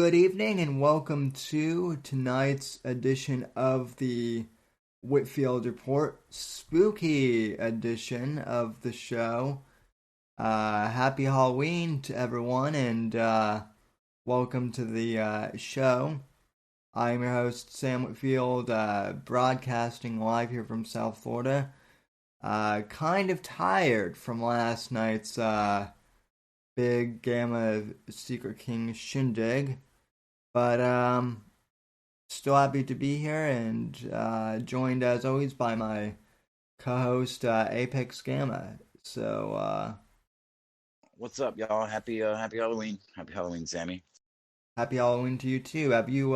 Good evening and welcome to tonight's edition of the Whitfield Report, spooky edition of the show. Happy Halloween to everyone and welcome to the show. I'm your host, Sam Whitfield, broadcasting live here from South Florida. Kind of tired from last night's big Gamma Secret King shindig. But still happy to be here and joined as always by my co-host Apex Gamma. So What's up, y'all? Happy Halloween. Happy Halloween, Sammy. happy Halloween to you too. Have you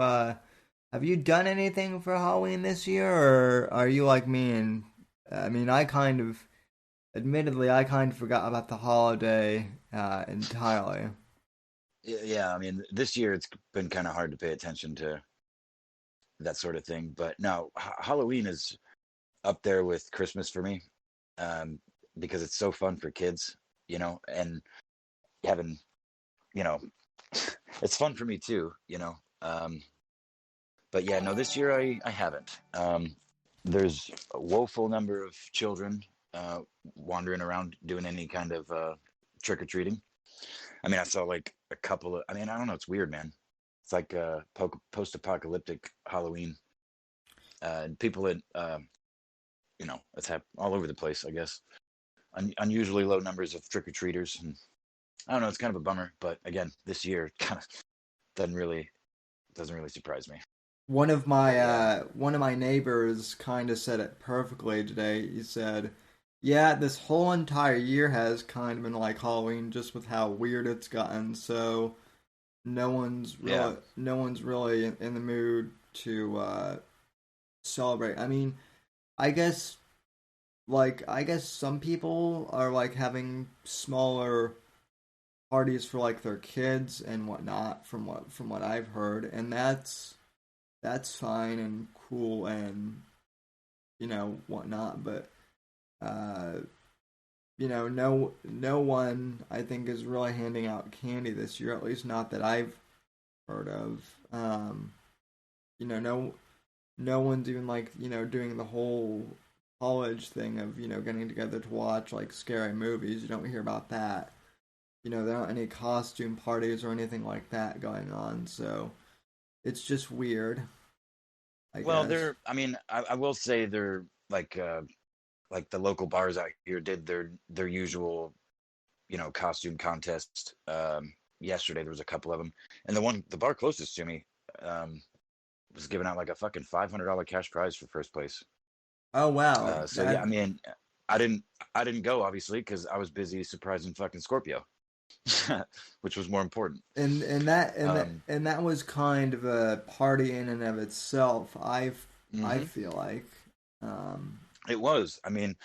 done anything for Halloween this year, or are you like me? And I mean, admittedly, I kind of forgot about the holiday entirely. Yeah, I mean, this year it's been kind of hard to pay attention to that sort of thing, but no, Halloween is up there with Christmas for me, um, because it's so fun for kids, and having, you know, it's fun for me too, but yeah, no, this year I haven't. There's a woeful number of children uh, wandering around doing any kind of trick or treating. I mean, I saw like a couple of. I mean, I don't know. It's weird, man. It's like post-apocalyptic Halloween. People that it's all over the place. I guess unusually low numbers of trick or treaters, and I don't know. It's kind of a bummer, but again, this year kind of doesn't really doesn't really surprise me. But yeah, One of my neighbors kind of said it perfectly today. He said, "Yeah, this whole entire year has kind of been like Halloween, just with how weird it's gotten. So yeah. no one's really in the mood to celebrate. I mean, I guess I guess some people are like having smaller parties for like their kids and whatnot, from what I've heard, and that's fine and cool and whatnot, but uh no one I think is really handing out candy this year, at least not that I've heard of. You know, no one's even like, doing the whole college thing of, getting together to watch like scary movies. You don't hear about that. There aren't any costume parties or anything like that going on, so it's just weird, I Well, guess. I mean, I will say they're like the local bars out here did their usual, costume contest. Yesterday there was a couple of them, and the bar closest to me, um, was giving out like a fucking $500 cash prize for first place. Oh wow, So yeah, I that mean, I didn't I didn't go obviously because I was busy surprising fucking Scorpio, which was more important. and and that was kind of a party in and of itself. I Hmm. feel like, um, It was. I mean,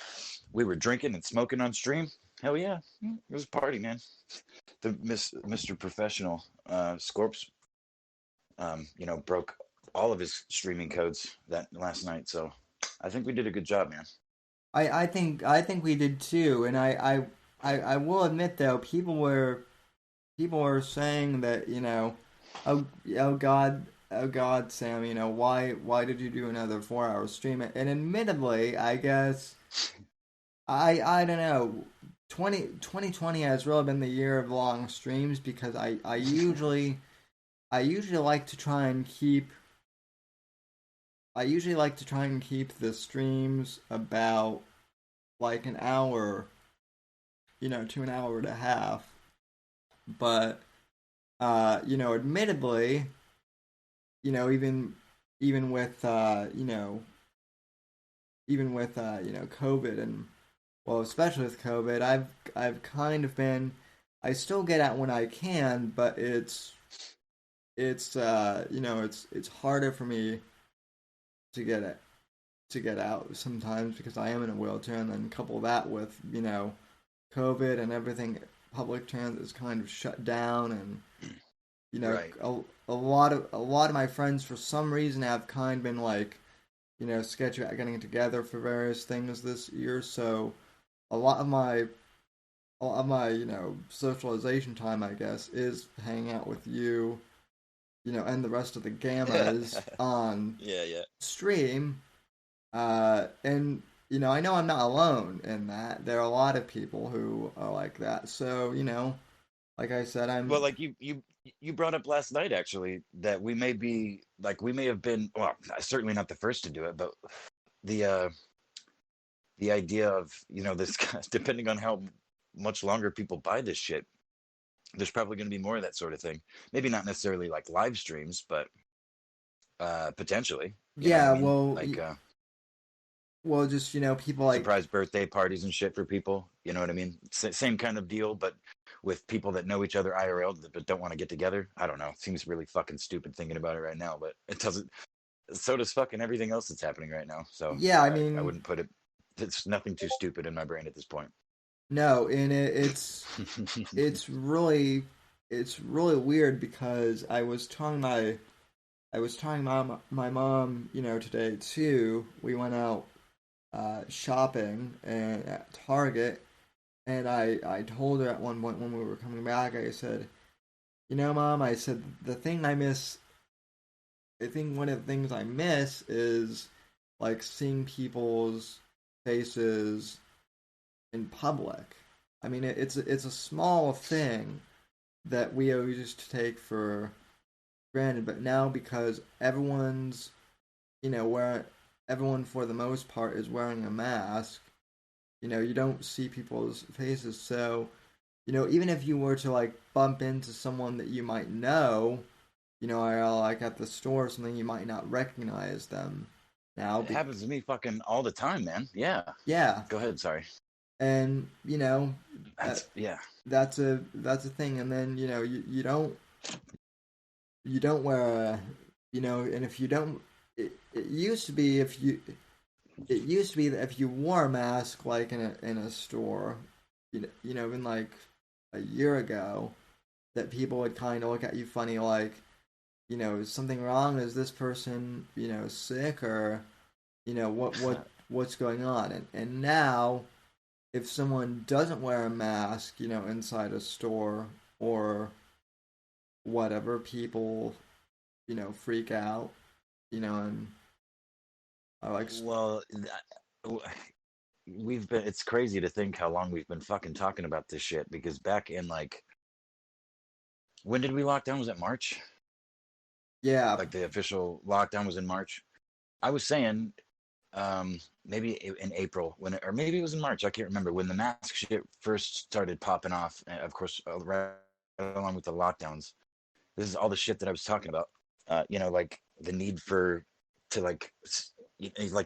we were drinking and smoking on stream. Hell yeah, it was a party, man. The Mr. Professional Scorps, broke all of his streaming codes that last night. So I think we did a good job, man. I think we did too. And I will admit though, people were saying that, oh God, Sam, why did you do another 4 hour stream? And admittedly, I guess I don't know. 2020 has really been the year of long streams because I usually like to try and keep the streams about like an hour, to an hour and a half. But admittedly, even even with COVID, and well, especially with COVID, I've kind of been, I still get out when I can, but it's harder for me to get it to get out sometimes because I am in a wheelchair, and then couple that with COVID and everything, public transit is kind of shut down, and you know Right. a lot of my friends for some reason have kind of been like sketchy about getting together for various things this year, so a lot of my socialization time, I guess, is hanging out with you and the rest of the gammas on Yeah, yeah. stream. And I know I'm not alone in that. There are a lot of people who are like that. So, like I said, Well, I'm like you brought up last night actually that we may be like we may have been well, certainly not the first to do it, but the uh the idea of this depending on how much longer people buy this shit, there's probably going to be more of that sort of thing. Maybe not necessarily like live streams, but potentially. You know what I yeah, mean? well, Like just people like surprise birthday parties and shit for people. You know what I mean? Same kind of deal, but with people that know each other IRL but don't want to get together. I don't know. It seems really fucking stupid thinking about it right now, but it doesn't. So does fucking everything else that's happening right now. So yeah, I I mean, wouldn't put it. It's nothing too stupid in my brain at this point. no, and it's really weird because I was talking my mom, today too. We went out shopping and at Target, and I told her at one point when we were coming back, I said, Mom, I said I think one of the things I miss is like seeing people's faces in public. I mean, it's a small thing that we always used to take for granted, but now because where everyone for the most part is wearing a mask, you don't see people's faces. So, even if you were to like bump into someone that you might know, like at the store or something, you might not recognize them now. It happens to me fucking all the time, man. Yeah. Yeah, Go ahead. Sorry. and that That's yeah. that's a thing. And then you don't wear and if you don't, it used to be that if you wore a mask like in a store, even like a year ago, that people would kind of look at you funny, like, is something wrong? Is this person, sick, or what's going on? And now, if someone doesn't wear a mask, inside a store or whatever, people, freak out, and are like, Well, we've been. It's crazy to think how long we've been fucking talking about this shit. Because back in like, when did we lock down? Was it March? yeah, Like the official lockdown was in March. I was saying, maybe in April or maybe it was in March. I can't remember when the mask shit first started popping off. Of course, right along with the lockdowns. This is all the shit that I was talking about. Like the need to like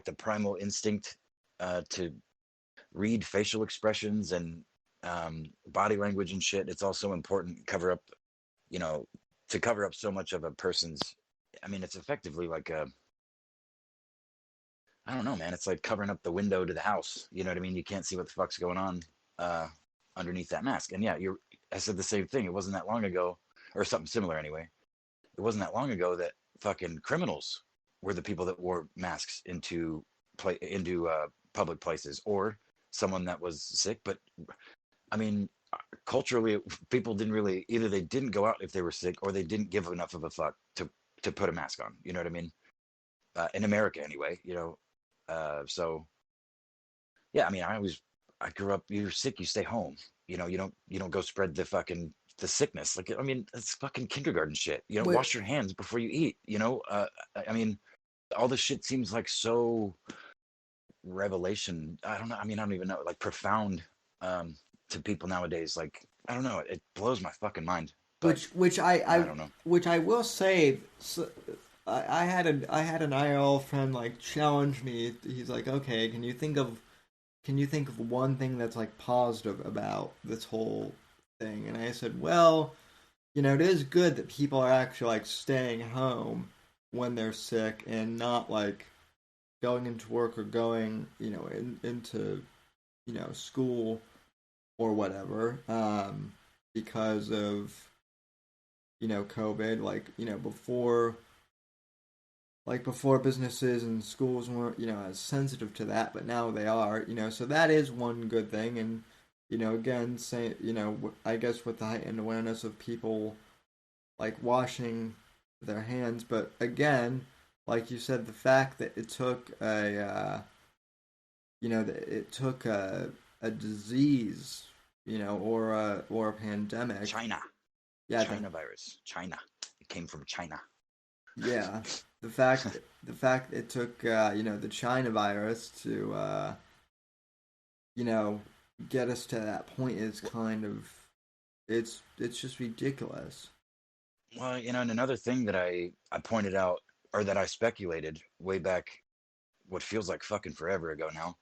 the primal instinct to read facial expressions and body language and shit. It's also important to you know, cover up so much of a person's. I mean, it's effectively like I don't know, man. It's like covering up the window to the house. You know what I mean? You can't see what the fuck's going on uh, underneath that mask. And yeah, I said the same thing. It wasn't that long ago, or something similar anyway. It wasn't that long ago that fucking criminals were the people that wore masks into public places, or someone that was sick. But I mean, culturally, people didn't really either. They didn't go out if they were sick, or they didn't give enough of a fuck to put a mask on. You know what I mean? In America, anyway. So yeah. I mean, I grew up. You're sick, you stay home. You don't go spread the sickness. Like, I mean, it's fucking kindergarten shit. wait, Wash your hands before you eat. I mean, all this shit seems like so revelation. I don't know. I mean, I don't even know. Like profound to people nowadays. Like, I don't know. It blows my fucking mind. But which I don't know. I will say, so, I had an IRL friend like challenge me. He's like, okay, can you think of one thing that's like positive about this whole thing? And I said, well, it is good that people are actually like staying home when they're sick and not like going into work or going, into, school or whatever, because of, COVID. Like, before businesses and schools weren't, as sensitive to that, but now they are, so that is one good thing. And, again, say, I guess with the heightened awareness of people like washing their hands. But again, like you said, the fact that it took it took a disease, or a pandemic. China, Yeah, China virus, China. It came from China. yeah. The fact it took the China virus to you know get us to that point is kind of it's just ridiculous. Well, and another thing that I pointed out, or that I speculated way back, what feels like fucking forever ago now,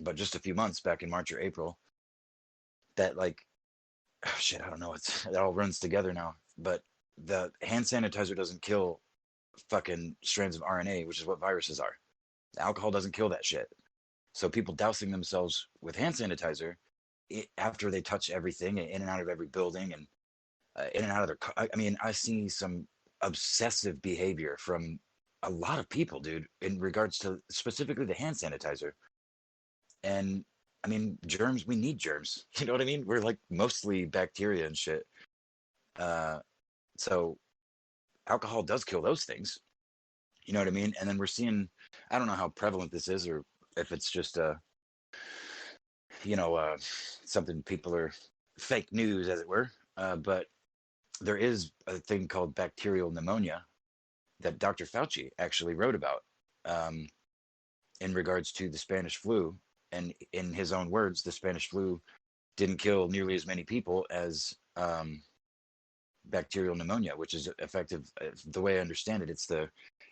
but just a few months back in March or April, that like, oh, shit, I don't know, it all runs together now. But the hand sanitizer doesn't kill fucking strands of RNA, which is what viruses are. Alcohol doesn't kill that shit. So people dousing themselves with hand sanitizer after they touch everything, in and out of every building, and in and out of their car. I mean, I see some obsessive behavior from a lot of people, dude, in regards to specifically the hand sanitizer. And I mean, germs, we need germs. You know what I mean? We're like mostly bacteria and shit. Uh, so alcohol does kill those things. You know what I mean? And then we're seeing, I don't know how prevalent this is, or if it's just you know, uh, something people are fake news, as it were. But there is a thing called bacterial pneumonia that Dr. Fauci actually wrote about, um, in regards to the Spanish flu. And in his own words, the Spanish flu didn't kill nearly as many people as bacterial pneumonia, which is effective. The way I understand it,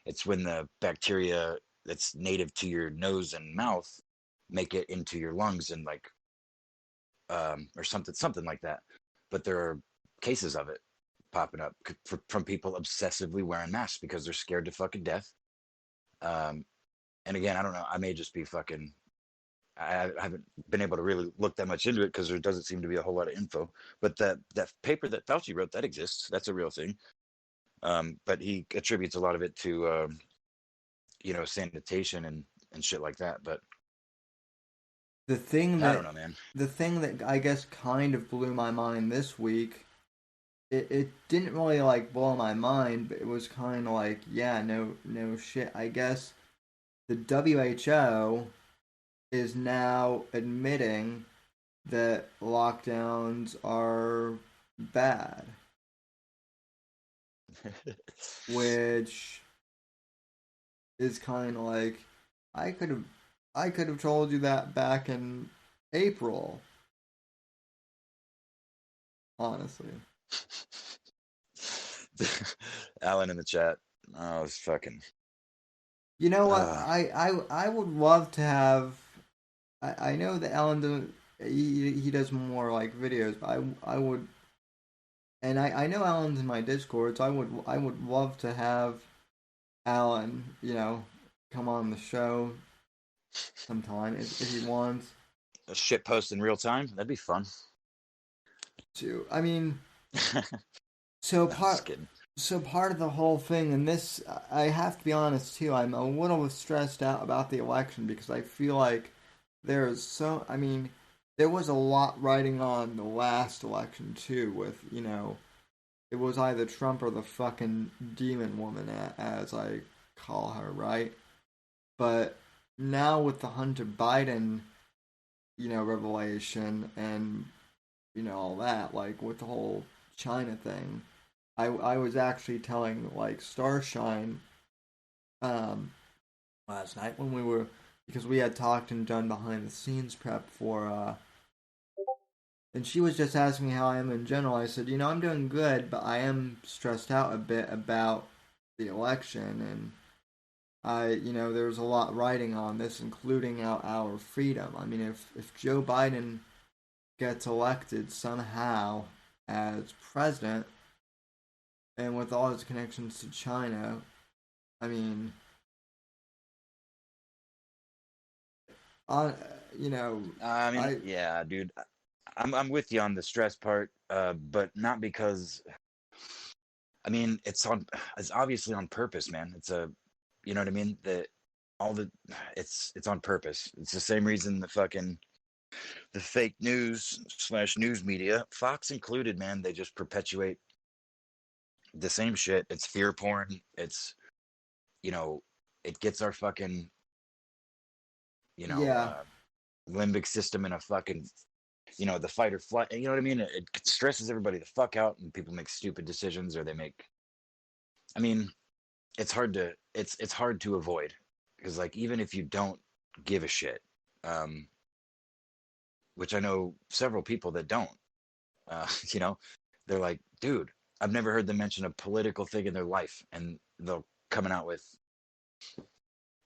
it's when the bacteria that's native to your nose and mouth make it into your lungs, and like, or something like that. But there are cases of it popping up from people obsessively wearing masks because they're scared to fucking death. Um, and again, I don't know. I may just be fucking. I haven't been able to really look that much into it because there doesn't seem to be a whole lot of info. But that paper that Fauci wrote, that exists. That's a real thing. But he attributes a lot of it to sanitation and shit like that. But The thing I don't that know, man. the thing that I guess kind of blew my mind this week, it didn't really like blow my mind, but it was kind of like, yeah, no shit. I guess the WHO is now admitting that lockdowns are bad, which is kind of like I could have I could have told you that back in April, honestly. Alan in the chat. Oh, it's fucking. You know what? Uh, I would love to have. I know that Alan he does more like videos, but I would, and I know Alan's in my Discord, so I would love to have Alan, come on the show sometime if he wants a shit post in real time. That'd be fun. to. I mean, No, so I'm just part kidding. so part of the whole thing, and this I have to be honest too. I'm a little stressed out about the election because I feel like I mean, there was a lot riding on the last election too. With it was either Trump or the fucking demon woman, as I call her, right? But now with the Hunter Biden, revelation and all that, like with the whole China thing, I was actually telling like Starshine um last night when we were because we had talked and done behind the scenes prep for and she was just asking me how I am in general. I said, I'm doing good, but I am stressed out a bit about the election and there's a lot riding on this, including our freedom. I mean, if Joe Biden gets elected somehow as president, and with all his connections to China, I mean, on I mean, I yeah, dude. I'm with you on the stress part, but not because. I mean, it's obviously on purpose, man. You know what I mean. All the, it's on purpose. It's the same reason the fake news / news media, Fox included, man. They just perpetuate the same shit. It's fear porn. It's, you know, it gets our fucking, you know, Yeah. limbic system in a fucking, you know, the fight or flight. You know what I mean? It stresses everybody the fuck out, and people make stupid decisions, or they make. I mean, it's hard to avoid, because like even if you don't give a shit, um, which I know several people that don't, you know, they're like, dude, I've never heard them mention a political thing in their life, and they'll coming out with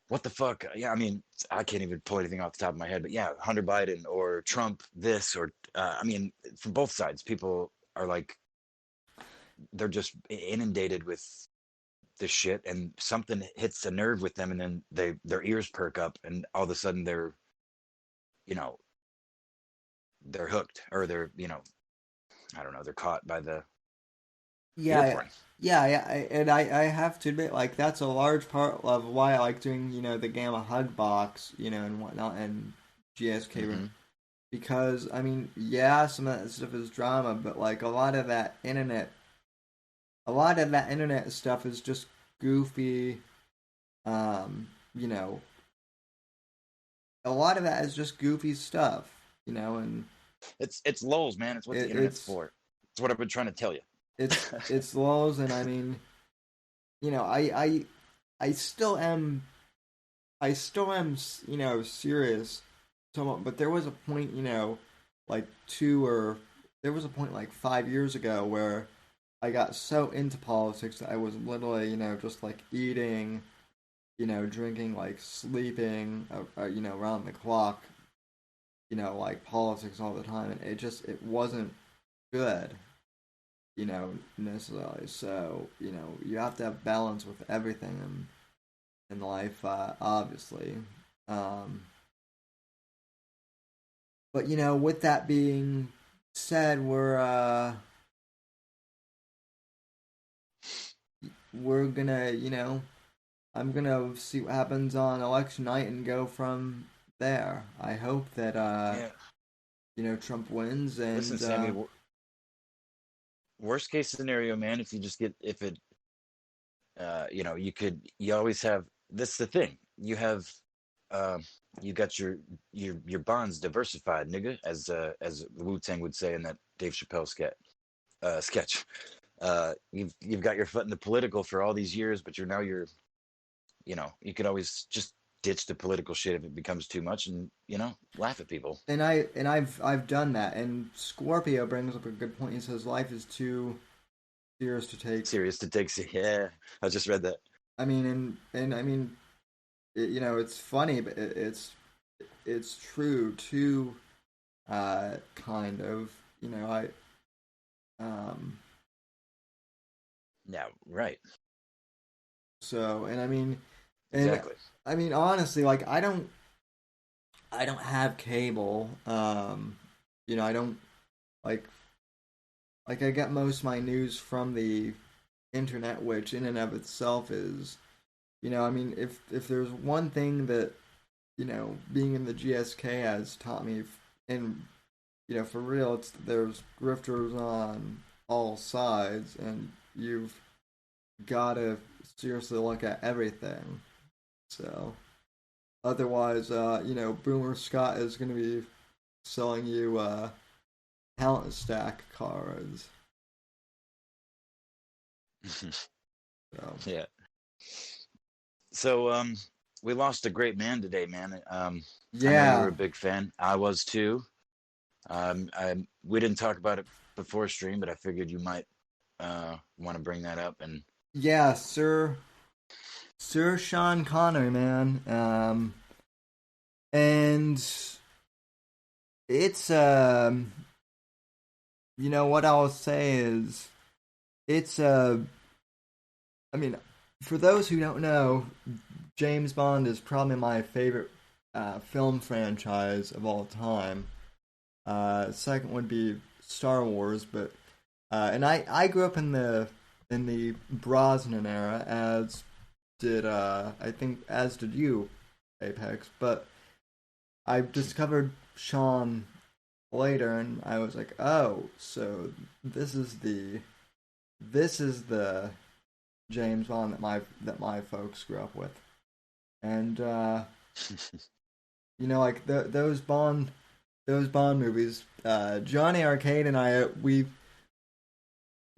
what the fuck? Yeah, I mean, I can't even pull anything off the top of my head, but yeah, Hunter Biden or Trump, this or I mean, from both sides, people are like, they're just inundated with this shit, and something hits a nerve with them, and then their ears perk up, and all of a sudden you know, they're hooked, or they're, you know, I don't know, they're caught by the fear Yeah, porn. and I have to admit, like that's a large part of why I like doing, the Gamma Hug Box, and whatnot, and GSK room, Mm-hmm. because I mean, yeah, some of that stuff is drama, but like a lot of that internet stuff is just goofy. Um, you know, a lot of that is just goofy stuff, and It's lulls, man. It's what the internet's it's for. It's what I've been trying to tell you. it's lulls, and I mean, I still am serious somewhat, but there was a point, like there was a point like 5 years ago where I got so into politics that I was literally, just like eating, drinking, like sleeping, around the clock, like politics all the time, and it wasn't good, necessarily. So, you have to have balance with everything in life, obviously. Um, but with that being said, we're gonna, I'm gonna see what happens on election night and go from there. I hope that Yeah. Trump wins, Listen, and Sammy. Worst case scenario, man. If you just get if it, you know, you always have. This is the thing. Uh, you got your bonds diversified, nigga, as Wu Tang would say in that Dave Chappelle sketch. You've got your foot in the political for all these years, but you're, you know, you could always just ditch the political shit if it becomes too much, and you know, laugh at people. I've done that. And Scorpio brings up a good point. He says life is too serious to take. Serious to take. Yeah, I just read that. I mean, and I mean, it's funny, but it's true too. Kind of. Um. Yeah, right. So, and Exactly. I mean, honestly, like I don't have cable. I don't like I get most of my news from the internet, which in and of itself is, I mean, if there's one thing that being in the GSK has taught me, and for real, it's there's grifters on all sides, and you've got to seriously look at everything. So otherwise, Boomer Scott is going to be selling you talent stack cards. So Yeah. So we lost a great man today, man. I know you were yeah, a big fan. I was too. We didn't talk about it before stream, but I figured you might want to bring that up. And yeah, Sir Sean Connery, man. And it's what I'll say is it's I mean, for those who don't know, James Bond is probably my favorite film franchise of all time. Second would be Star Wars, but and I grew up in the Brosnan era, as did I think as did you, Apex. But I discovered Sean later, and I was like, oh, so this is this is the James Bond that my folks grew up with, and like those Bond movies.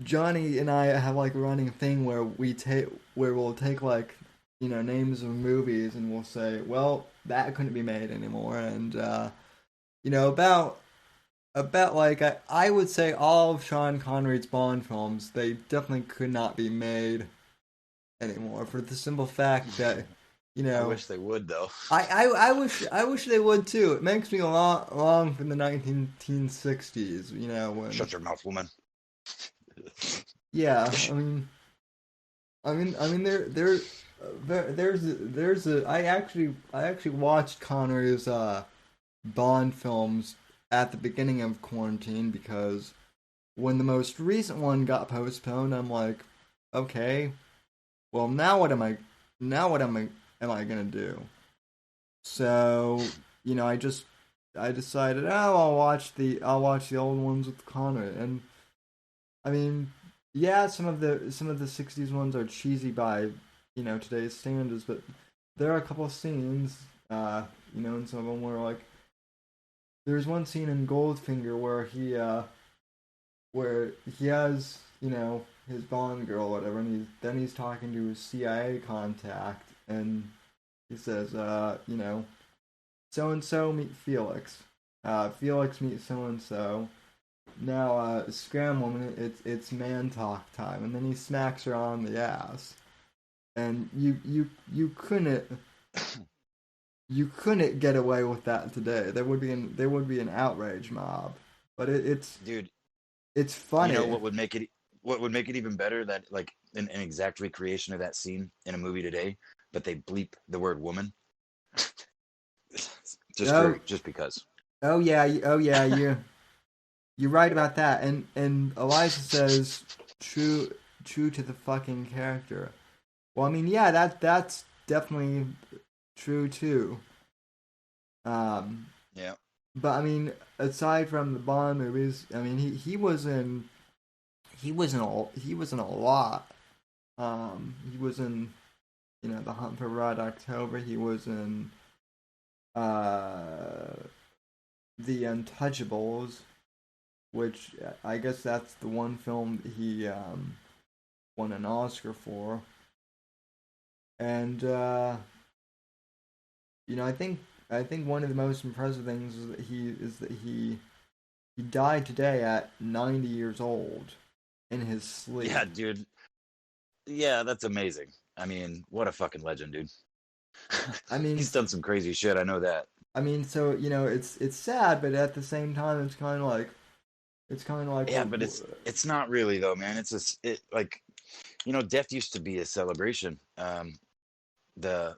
Johnny and I have like a running thing where we'll take like names of movies and we'll say, well, that couldn't be made anymore, and about like I would say all of Sean Connery's Bond films, they definitely could not be made anymore for the simple fact that you I know wish they would though. I wish they would too. It makes me long from the 1960s, when Shut your mouth, woman. yeah, I mean there's a I actually watched Connery's Bond films at the beginning of quarantine because when the most recent one got postponed, I'm like, okay, well now what am I gonna do? So I decided, oh, I'll watch the old ones with Connor, and I mean, yeah, some of the '60s ones are cheesy by today's standards, but there are a couple of scenes, in some of them where like there's one scene in Goldfinger where he has his Bond girl or whatever, and he's talking to his CIA contact, and he says, so and so meet Felix. Felix meets so and so. Now, Scram Woman, it's man talk time, and then he smacks her on the ass, and you couldn't get away with that today. There would be an outrage mob, but Dude, it's you know funny. what would make it even better, that like an exact recreation of that scene in a movie today, but they bleep the word woman Oh, just because. oh yeah, you're right about that. And Eliza says true true to the fucking character. Well, I mean, yeah, that's definitely true too. Um, Yeah. but I mean, aside from the Bond movies, I mean, he was in a lot. He was in The Hunt for Red October. He was in uh The Untouchables, which I guess that's the one film that he won an Oscar for. And I think one of the most impressive things is that he died today at 90 years old in his Yeah, sleep. dude. Yeah, that's amazing. I mean, what a fucking legend, dude. I mean, He's done some crazy shit, I know that. so it's sad, but at the same time, it's kind of like Yeah, but it's not really though, man. It like, death used to be a celebration. The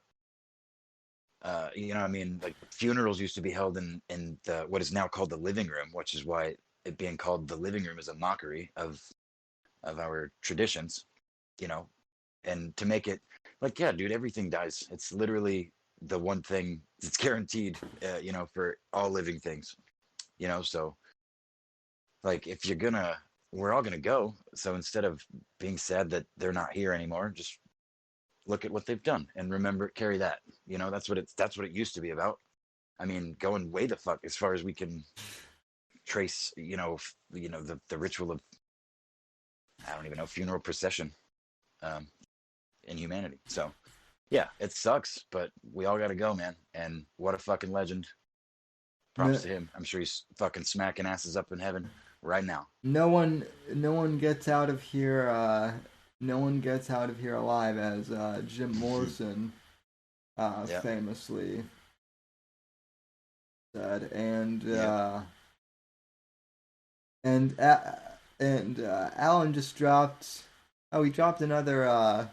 I mean, like funerals used to be held in the what is now called the living room, which is why it being called the living room is a mockery of our traditions, you know. And to make it like, yeah, dude, everything dies. It's literally the one thing that's guaranteed, for all living things, So like, if you're gonna, we're all gonna go. So instead of being sad that they're not here anymore, just look at what they've done and remember, carry that. That's what it used to be about. I mean, going way the fuck as far as we can trace, the ritual of, I don't even know, funeral procession, um, in humanity. So yeah, it sucks, but we all got to go, man. And what a fucking legend. Props no, to him. I'm sure he's fucking smacking asses up in heaven right now. no one gets out of here. No one gets out of here alive, as Jim Morrison Yeah. famously said, and Yep. and Alan just dropped. Oh, he dropped another.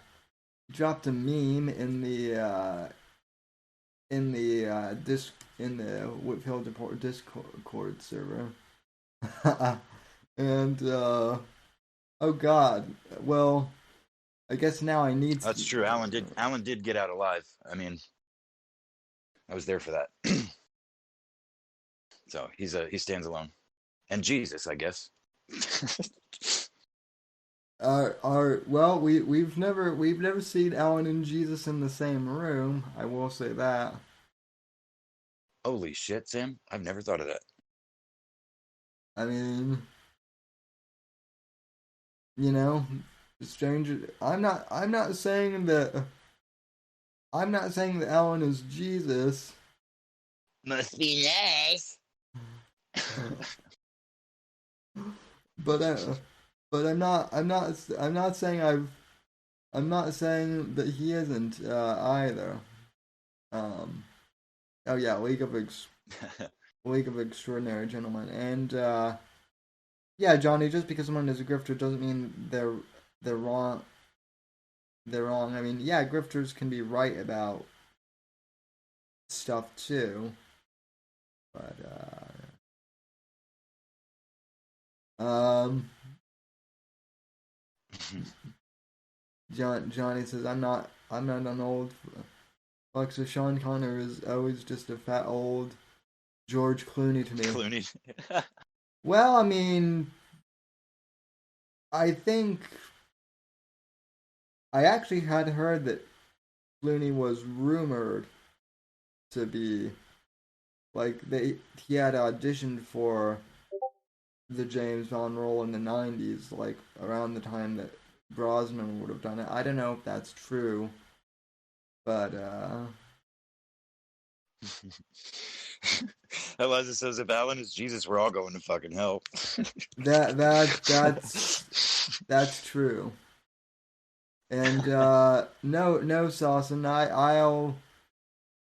Dropped a meme in the disc in the Whitfield Report Discord server, and oh god. Well, I guess now I need. That's true. Alan did get out alive. I mean, I was there for that. So he stands alone. And Jesus, I guess. Well, we've never seen Alan and Jesus in the same room. I will say that. Holy shit, Sam! I've never thought of that. I mean, you know, stranger. I'm not saying that. I'm not saying that Alan is Jesus. Must be nice. but but I'm not saying I'm not saying that he isn't either. Um, oh yeah, League of Extraordinary Gentlemen, and yeah, Johnny. Just because someone is a grifter doesn't mean they're wrong. They're wrong. I mean, yeah, grifters can be right about stuff too, but Johnny says I'm not an old. Like so, Sean Connery is always just a fat old George Clooney to me. Clooney. Well, I mean, I think I actually had heard that Clooney was rumored to be like he had auditioned for the James Bond role in the '90s, like around the time that Brosnan would have done it. I don't know if that's true, but Eliza says, if Alan is Jesus, we're all going to fucking hell. that's true. And no, Saucin,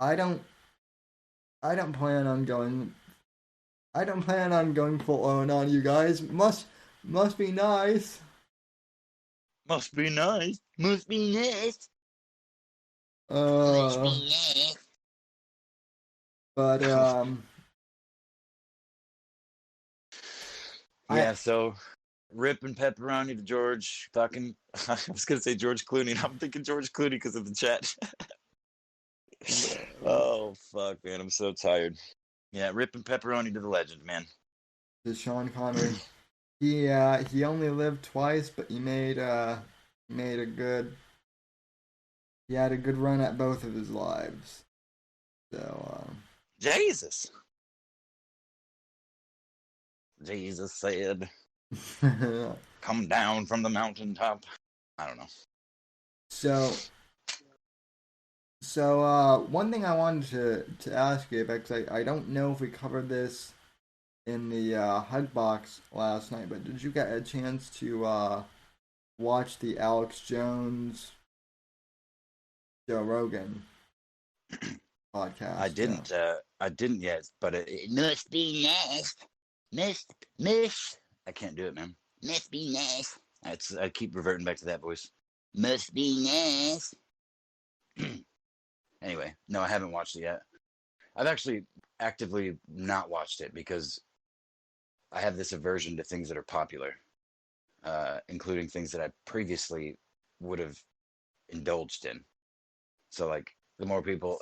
I don't I don't plan on going. I don't plan on going full on you guys. Must be nice. Must be nice. Must be nice. Must Uh, be nice. but I Yeah, so ripping pepperoni to George fucking I was gonna say George Clooney, and I'm thinking George Clooney because of the chat. Oh fuck, man, I'm so tired. Yeah, ripping pepperoni to the legend, man. the Sean Connery. He only lived twice, but he made a good he had a good run at both of his lives. So Jesus. Jesus said, come down from the mountaintop. I don't know. so one thing I wanted to ask you about, because I don't know if we covered this in the HUD box last night, but did you get a chance to watch the Alex Jones Joe Rogan I podcast? didn't. I didn't yet, but it must be nice. Must. I can't do it, man. Must be nice. I keep reverting back to that voice. Must be nice. Anyway, no, I haven't watched it yet. I've actually actively not watched it because I have this aversion to things that are popular, including things that I previously would have indulged in. So, like, the more people,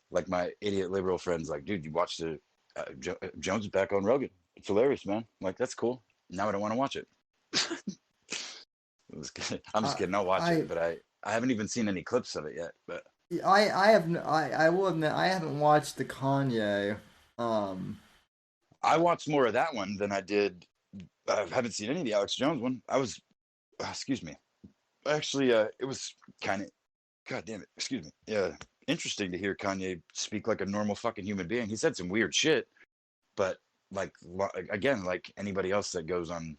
like my idiot liberal friends, like, dude, you watched the Jones is back on Rogan. It's hilarious, man. I'm like, that's cool. Now I don't want to watch it. I'm just I kidding. I'll watch it, I but I haven't even seen any clips of it yet. But I will admit I haven't watched the Kanye. Um, I watched more of that one than I did. I haven't seen any of the Alex Jones one. I was, excuse me. Actually, it was kind of, god damn it, excuse me. Yeah, interesting to hear Kanye speak like a normal fucking human being. He said some weird shit, but like again, like anybody else that goes on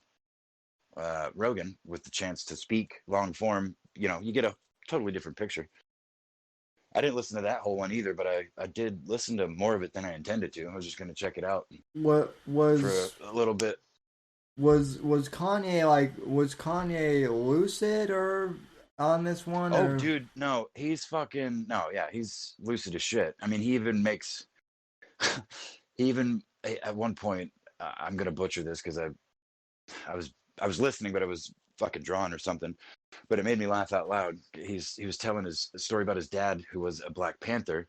Rogan with the chance to speak long form, you get a totally different picture. I didn't listen to that whole one either, but I did listen to more of it than I intended to. I was just going to check it out what for a little bit. was Kanye lucid or on this one, Oh, or dude, no, he's fucking no, yeah, he's lucid as shit. I mean, he even makes, he even at one point, I'm gonna butcher this because I was I was listening, but I was fucking drawn or something. But it made me laugh out loud. He was telling his story about his dad who was a Black Panther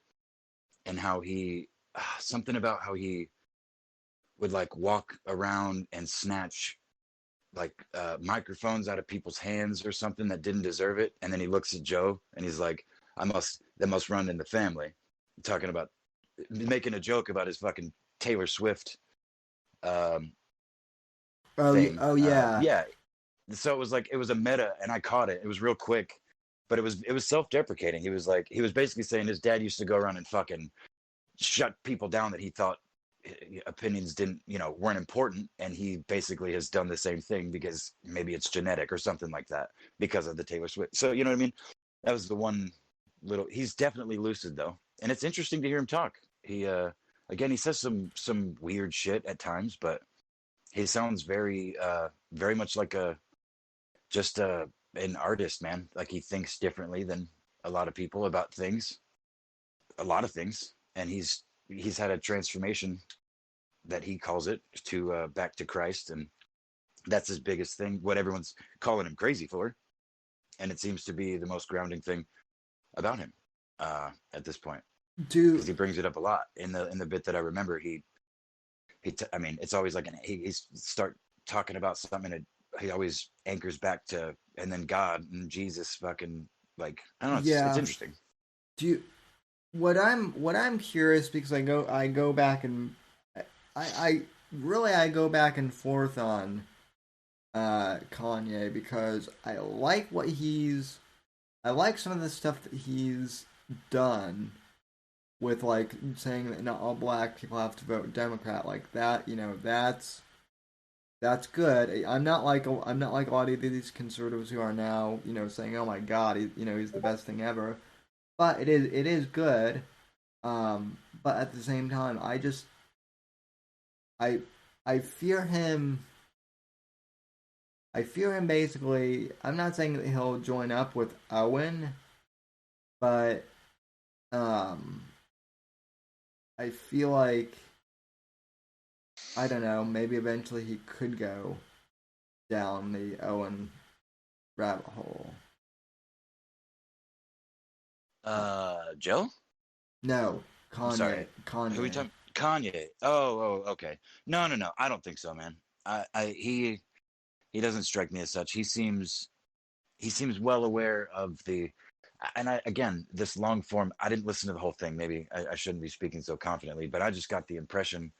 and how he something about how he would like walk around and snatch microphones out of people's hands or something that didn't deserve it. And then he looks at Joe and he's like, that must run in the family. Talking about making a joke about his fucking Taylor Swift um, thing. Oh yeah. Yeah. So it was a meta and I caught it. It was real quick, but it was self-deprecating. He was basically saying his dad used to go around and fucking shut people down that he thought opinions didn't, weren't important, and he basically has done the same thing because maybe it's genetic or something like that because of the Taylor Swift. So you know what I mean? That was the one little. He's definitely lucid though, and it's interesting to hear him talk. He again, he says some weird shit at times, but he sounds very much like just an artist, man. Like he thinks differently than a lot of people about things, a lot of things, and he's had a transformation that he calls it to back to Christ, and that's his biggest thing. What everyone's calling him crazy for, and it seems to be the most grounding thing about him at this point, because Dude, he brings it up a lot in the bit that I remember. I mean, it's always like he's start talking about something, and he always anchors back to and then God and Jesus, fucking like I don't know. It's yeah. interesting. Do you, what I'm curious, because I go back and I really I go back and forth on Kanye, because I like some of the stuff that he's done with, like, saying that not all black people have to vote Democrat, like that. That's good. I'm not like a lot of these conservatives who are now, saying, "Oh my God, he's the best thing ever." But it is good. But at the same time, I I fear him. I fear him basically. I'm not saying that he'll join up with Owen, but um, I feel like, I don't know. Maybe eventually he could go down the Owen rabbit hole. Joe? No, I'm Kanye. sorry. Who are we Kanye. talking? Kanye. Oh, okay. No, no, no. I don't think so, man. He doesn't strike me as such. He seems well aware of the, and I again this long form. I didn't listen to the whole thing. Maybe I shouldn't be speaking so confidently, but I just got the impression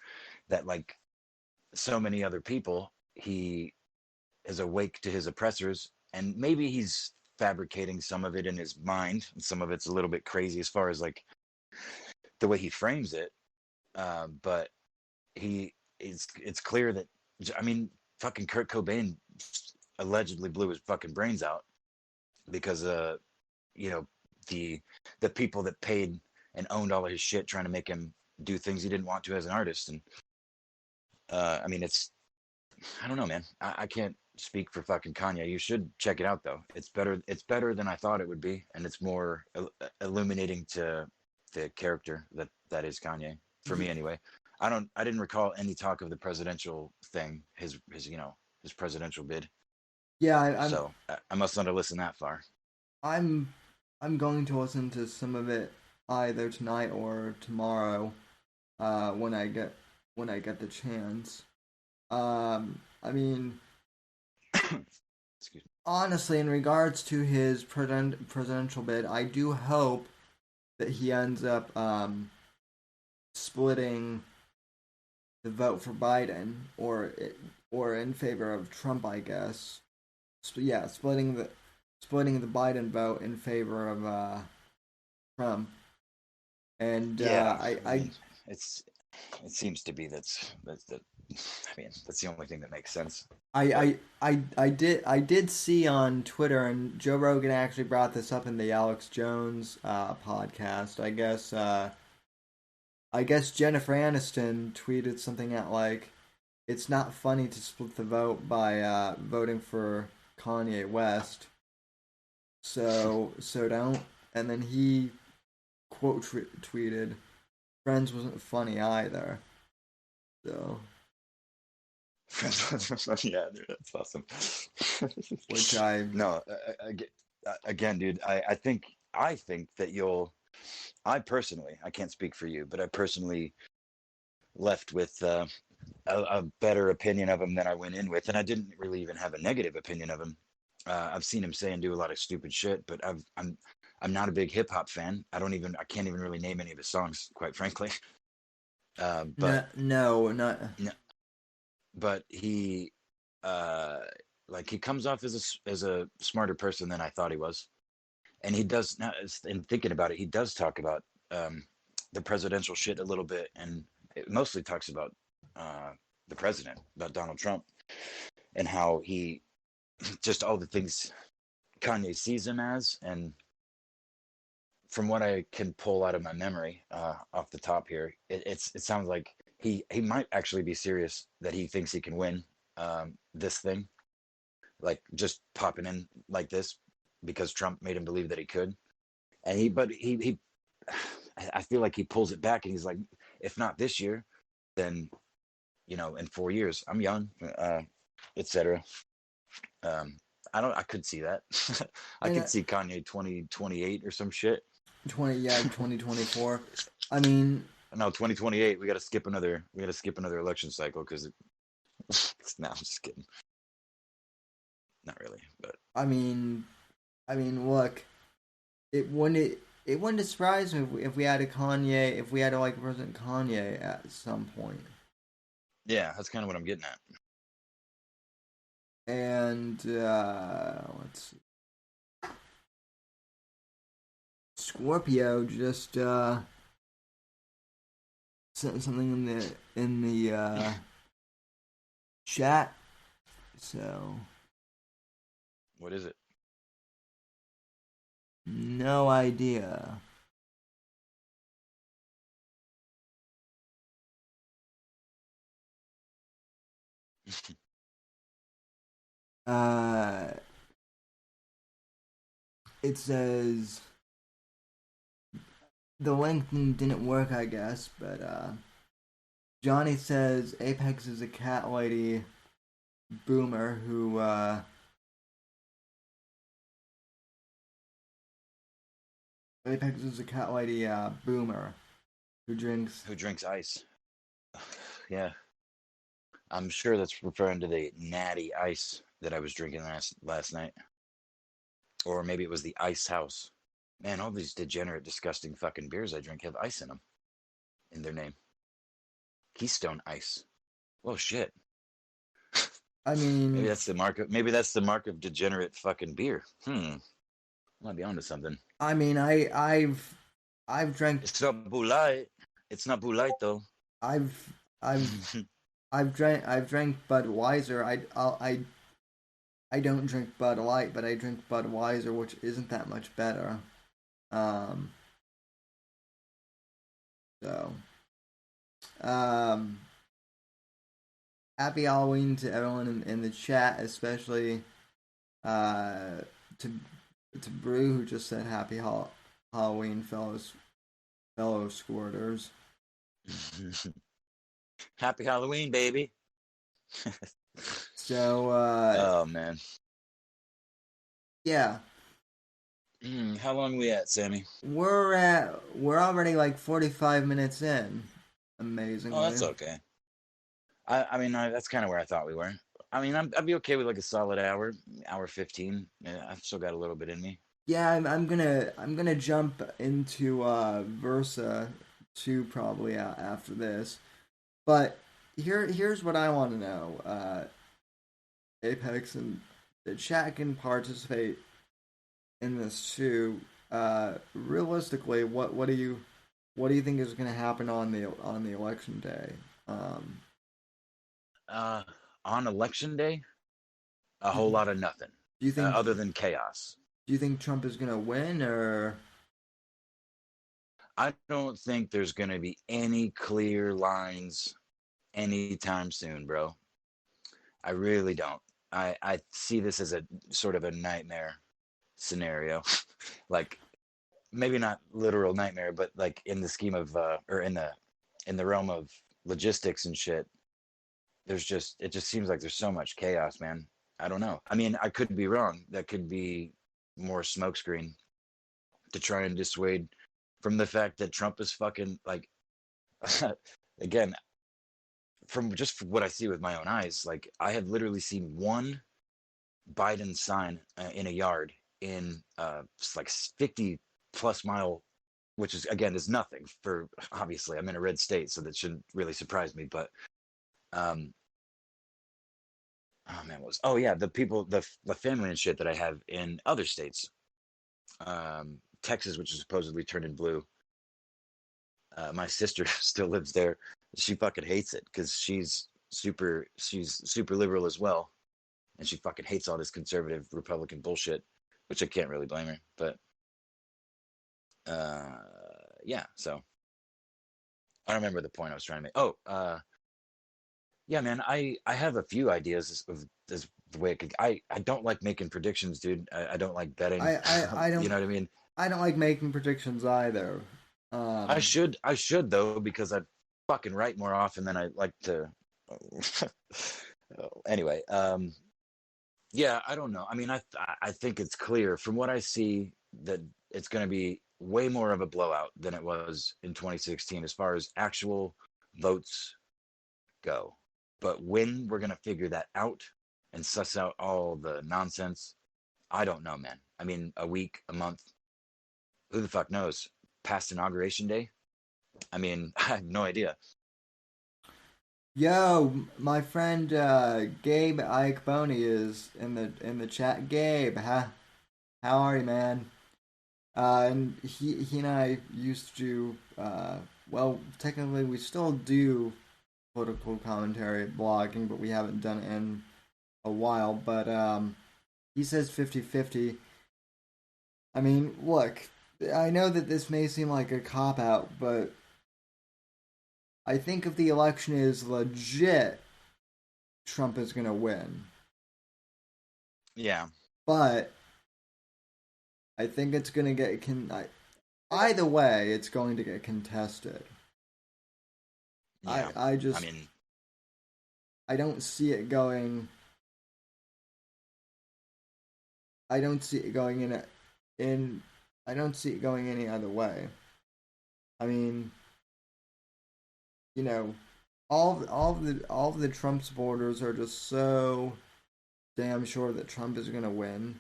that, like so many other people, he is awake to his oppressors, and maybe he's fabricating some of it in his mind, and some of it's a little bit crazy as far as like the way he frames it. But it's clear that, I mean, fucking Kurt Cobain allegedly blew his fucking brains out because you know the the people that paid and owned all of his shit trying to make him do things he didn't want to as an artist. And I mean, I don't know, man. I can't speak for fucking Kanye. You should check it out though. It's better than I thought it would be, and it's more illuminating to the character that is Kanye, for me anyway. I didn't recall any talk of the presidential thing, his presidential bid. Yeah, So I must not have listened that far. I'm I'm going to listen to some of it either tonight or tomorrow, when I get the chance. I mean, Excuse me. honestly, in regards to his presidential bid, I do hope that he ends up splitting the vote for Biden, or in favor of Trump, I guess. Yeah, splitting the Biden vote in favor of Trump. And Yeah, I mean, it's it seems to be that's the I mean, that's the only thing that makes sense. But I did see on Twitter, and Joe Rogan actually brought this up in the Alex Jones podcast. I guess Jennifer Aniston tweeted something at, like, it's not funny to split the vote by voting for Kanye West. So don't. And then he tweeted, "Friends wasn't funny either." So, yeah, dude, that's awesome. which I No, again, dude, I think that I personally, I can't speak for you, but I personally left with a better opinion of him than I went in with, and I didn't really even have a negative opinion of him. I've seen him say and do a lot of stupid shit, but I'm not a big hip hop fan. I can't even really name any of his songs, quite frankly. No, But no, not. but he uh, like he comes off as a smarter person than I thought he was, and he does now. In thinking about it, he does talk about the presidential shit a little bit, and it mostly talks about uh, the president, about Donald Trump, and how he just all the things Kanye sees him as, and from what I can pull out of my memory off the top here, it sounds like he might actually be serious that he thinks he can win this thing, like just popping in like this because Trump made him believe that he could, and he I feel like he pulls it back and he's like, if not this year, then in 4 years. I'm young, etc. Um, I could see that. I And could see Kanye 2028 or some shit. 2024. I mean, No, 2028. We got to skip another. We got to skip another election cycle because no, I'm just kidding. Not really, but I mean, look, it wouldn't surprise me if we had a Kanye, if we had like President Kanye at some point. yeah, that's kind of what I'm getting at. And let's see. Scorpio just sent something in the chat. So What is it? no idea. Uh, it says the link didn't work, I guess, but Johnny says Apex is a cat lady boomer who Apex is a cat lady boomer who drinks. Who drinks ice? Yeah, I'm sure that's referring to the natty ice that I was drinking last night, or maybe it was the Ice House. Man, all these degenerate, disgusting fucking beers I drink have ice in them in their name. Keystone Ice. Well, shit. I Maybe mean, that's the mark of degenerate fucking beer. I might be onto something. I've drank It's not Bulite. It's not Bulite though. I've I've I've drank Budweiser. I don't drink Bud Light, but I drink Budweiser, which isn't that much better. Um, so um, happy Halloween to everyone in the chat, especially uh to Brew who just said happy Halloween, fellow squirters. Happy Halloween, baby. So Oh man. yeah, How long we at, Sammy? we're already like 45 minutes in, Oh, amazingly. that's okay. I mean, that's kind of where I thought we were. I mean, I'd be okay with like a solid hour 15. Yeah, I've still got a little bit in me. Yeah, I'm gonna jump into Versa 2 probably after this. But here's what I want to know. Apex and the chat can participate in this too. Realistically, what do you think is going to happen on the election day? Um, Uh, on election day, a do, whole lot of nothing, do you think other than chaos. Trump is going to win or? I don't think there's going to be any clear lines anytime soon, bro. I really don't. I see this as a sort of a nightmare scenario. Like maybe not literal nightmare, but like in the scheme of or in the realm of logistics and shit. It just seems like there's so much chaos, man. I don't know. I mean, I could be wrong. That could be more smokescreen to try and dissuade from the fact that Trump is fucking like again from just what I see with my own eyes, like I have literally seen one Biden sign in a yard in like 50 plus mile, which is again is nothing for obviously I'm in a red state, so that shouldn't really surprise me. But um, oh man, what was oh yeah, the people, the family and shit that I have in other states, Texas, which is supposedly turning blue. My sister still lives there. She fucking hates it because she's super liberal as well, and she fucking hates all this conservative Republican bullshit, which I can't really blame her. But uh, yeah, so I don't remember the point I was trying to make. Oh, yeah, man, I have a few ideas of as the way it could. I don't like making predictions, dude. I don't like betting. I You don't know what I mean? I don't like making predictions either. I should though because I fucking write more often than I like to. Anyway, yeah, I don't know. I mean, I think it's clear from what I see that it's going to be way more of a blowout than it was in 2016 as far as actual votes go. But when we're going to figure that out and suss out all the nonsense, I don't know, man. I mean, a week, a month, who the fuck knows? Past inauguration day? I mean, I have no idea. Yo, my friend Gabe Ike Boney is in the chat. Gabe, how are you, man? And he and I used to well, technically we still do political commentary blogging, but we haven't done it in a while. But he says 50-50. I mean, look, I know that this may seem like a cop out, but I think if the election is legit, Trump is going to win. Yeah. But I think it's going to get either way, it's going to get contested. Yeah. I just I mean, I don't see it going. I don't see it going in. I don't see it going any other way. I mean, you know, all of the Trump supporters are just so damn sure that Trump is going to win,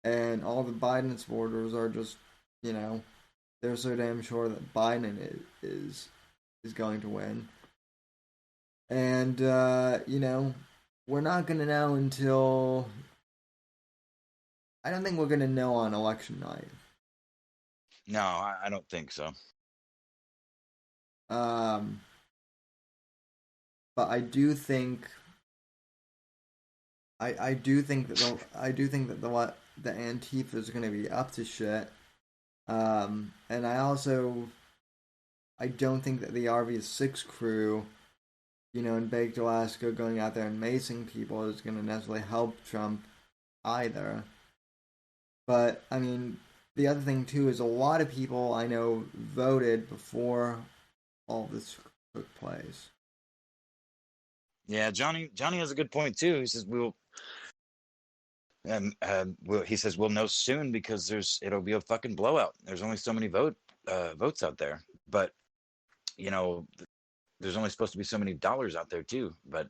and all the Biden supporters are just, you know, they're so damn sure that Biden is going to win, and you know, we're not going to know until. I don't think we're going to know on election night. no, I don't think so. Um, but I do think that the Antifa is going to be up to shit. And I don't think that the RV6 crew, you know, in Baked Alaska going out there and macing people is going to necessarily help Trump either. But I mean, the other thing too is a lot of people I know voted before all this took place. Yeah, Johnny has a good point too. He says he says we'll know soon because it'll be a fucking blowout. There's only so many votes out there, but you know, there's only supposed to be so many dollars out there too. But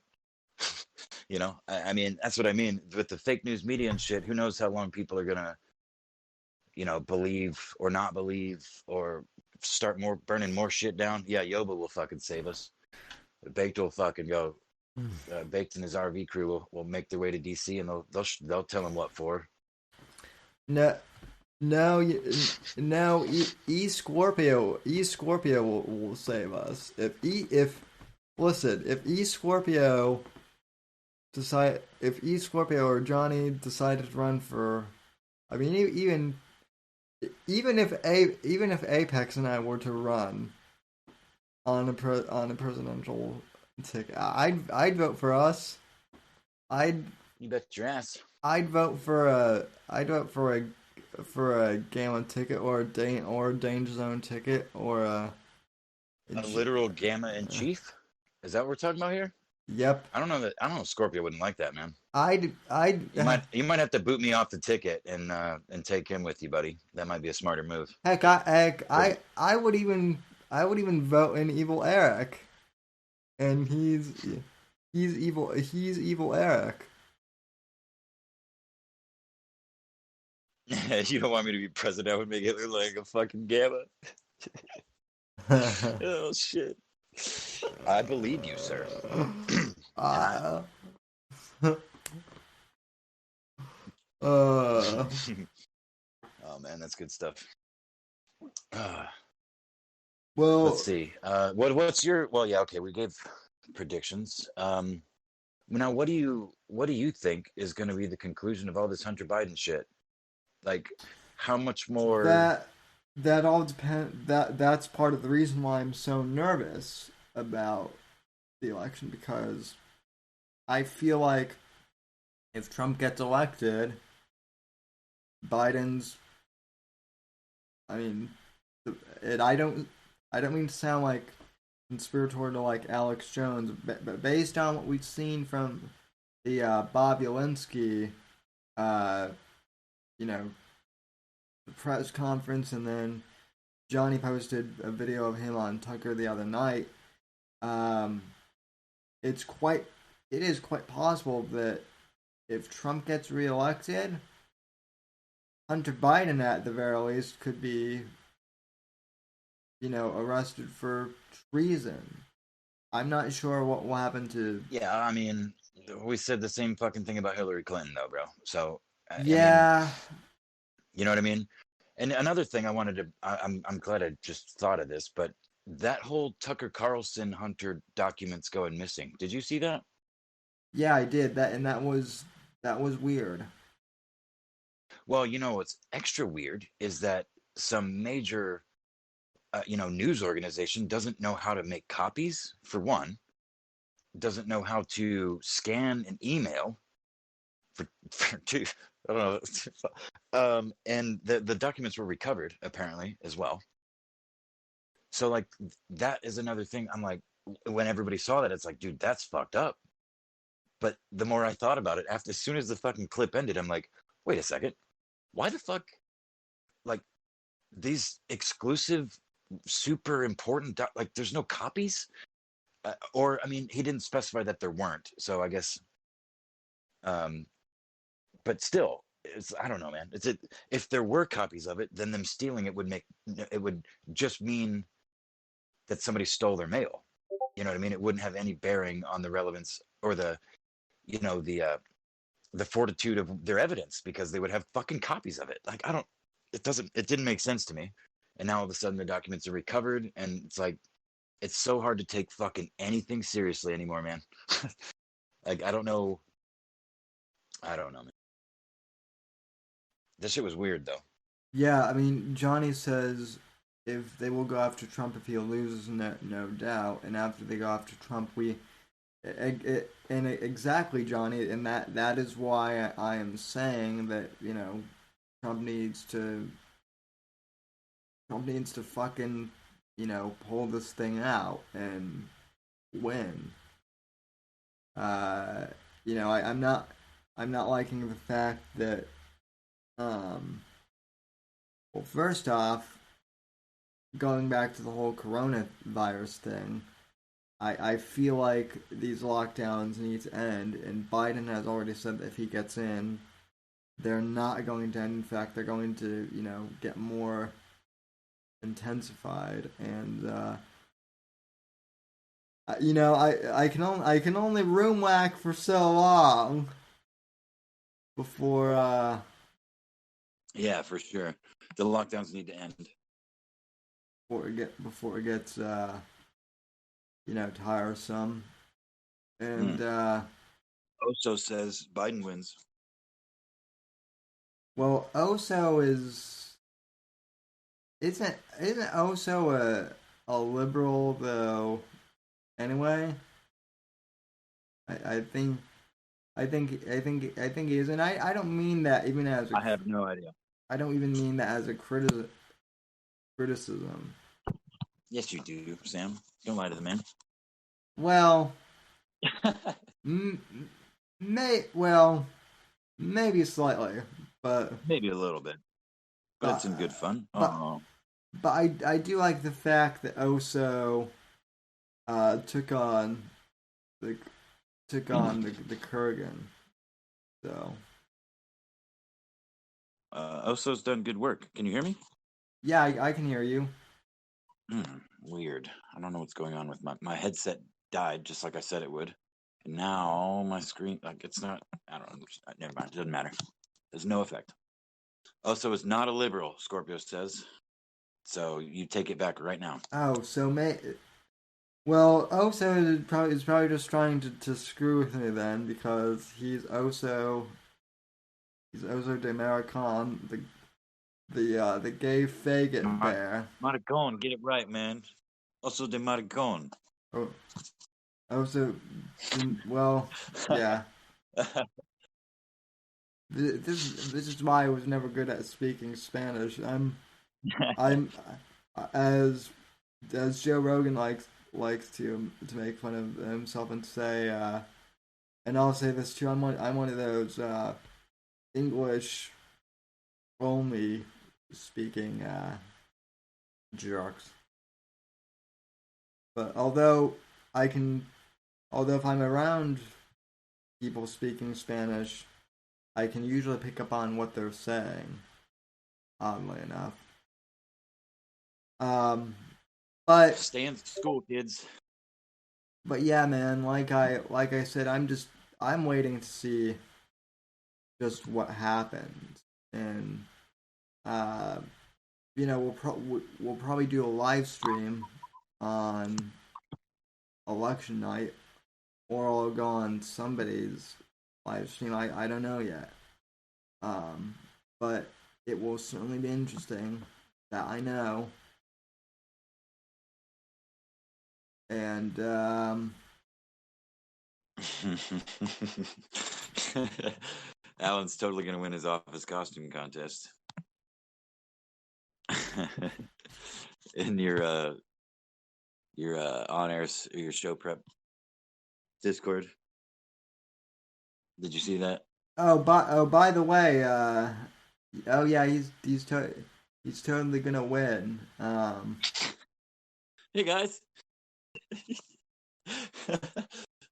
you know, I mean, that's what I mean with the fake news media and shit. Who knows how long people are gonna, you know, believe or not believe or start burning more shit down. Yeah, Yoba will fucking save us. Baked will fucking go. Baked and his RV crew will make their way to DC and they'll tell him what for. No, no, no. E Scorpio will save us. If listen, if E Scorpio or Johnny decided to run for, I mean, even if Apex and I were to run on a presidential ticket, I'd vote for us. You bet your ass. I'd vote for a Gamma ticket or a Danger Zone ticket or A literal gamma in chief? Is that what we're talking about here? Yep. I don't know. Scorpio wouldn't like that, man. I'd You might have to boot me off the ticket and take him with you, buddy. That might be a smarter move. I would even vote in Evil Eric and he's evil. He's evil Eric. You don't want me to be president? I would make it look like a fucking gamma. Oh shit! I believe you, sir. And I. uh, uh, Oh man, that's good stuff. Uh, let's well, see. What's your? Well, yeah, okay. We gave predictions. Now, what do you think is going to be the conclusion of all this Hunter Biden shit? Like, how much more? that that all depend. That's part of the reason why I'm so nervous about the election, because I feel like if Trump gets elected, Biden's. I mean, it. I don't mean to sound like conspiratorial to like Alex Jones, but based on what we've seen from the Bob Yalinsky, uh, you know, the press conference, and then Johnny posted a video of him on Tucker the other night. Um, it's quite, it is quite possible that if Trump gets reelected, Hunter Biden at the very least could be, arrested for treason. I'm not sure what will happen to. Yeah, I mean, we said the same fucking thing about Hillary Clinton, though, bro. So, I mean, Yeah, you know what I mean? And another thing I wanted to, I'm glad I just thought of this, but that whole Tucker Carlson Hunter documents going missing. Did you see that? yeah, I did that, and that was weird. Well, what's extra weird is that some major, news organization doesn't know how to make copies, for one, doesn't know how to scan an email for two. I don't know. And the documents were recovered apparently as well. So like that is another thing. I'm like, when everybody saw that, it's like, dude, that's fucked up. But the more I thought about it, after as soon as the fucking clip ended, I'm like, wait a second, why the fuck, like these exclusive, super important, like there's no copies, or I mean, he didn't specify that there weren't. So I guess, um, but still, it's I don't know, man. If there were copies of it, then them stealing it would just mean that somebody stole their mail. You know what I mean? It wouldn't have any bearing on the relevance or you know the uh, the fortitude of their evidence because they would have fucking copies of it. Like I don't, it didn't make sense to me. And now all of a sudden the documents are recovered, and it's like it's so hard to take fucking anything seriously anymore, man. Like I don't know, man. This shit was weird though. Yeah, I mean, Johnny says if they will go after Trump if he loses, no doubt, and after they go after Trump, and exactly, Johnny, and that is why I am saying that Trump needs to Trump needs to fucking pull this thing out and win. Uh, I'm not liking the fact that um well, first off, going back to the whole coronavirus thing, I feel like these lockdowns need to end, and Biden has already said that if he gets in, they're not going to end. In fact, they're going to, get more intensified. And I can only room whack for so long before Yeah, for sure. The lockdowns need to end. before it gets tiresome. Hmm. And Oso says Biden wins. well, Oso isn't Oso a liberal though? Anyway, I think he is, and I don't mean that even as a I have no idea. I don't even mean that as a criticism. Yes, you do, Sam. Don't lie to the man. Well, m- well, maybe slightly, but Maybe a little bit, but it's in good but fun. but Oh, but I do like the fact that Oso took on the the Kurgan. So Oso's done good work. Can you hear me? yeah, I can hear you. Weird. I don't know what's going on with my headset. Died just like I said it would, and now my screen, like, it's not. I don't know. Never mind. It doesn't matter. There's no effect. Oso is not a liberal, Scorpio says. So you take it back right now. Oh, so well, Oso is probably just trying to screw with me then because he's Oso de Maricon, the gay faggot bear. Maricon, get it right, man. Oso de Maricon. Oh, Oso, well, yeah. This is why I was never good at speaking Spanish. I'm as Joe Rogan likes to make fun of himself and say, and I'll say this too. I'm one of those English only speaking jerks. But I can, although if I'm around people speaking Spanish, I can usually pick up on what they're saying. Oddly enough. Um, but Stay in school, kids. but yeah, man. Like I said, I'm waiting to see just what happens, and uh, we'll probably do a live stream on election night, or I'll go on somebody's live stream. I don't know yet. But it will certainly be interesting. That I know. And Alan's totally gonna win his office costume contest. In your on air, your show prep Discord. Did you see that? by the way, oh yeah, he's totally gonna win. Hey guys.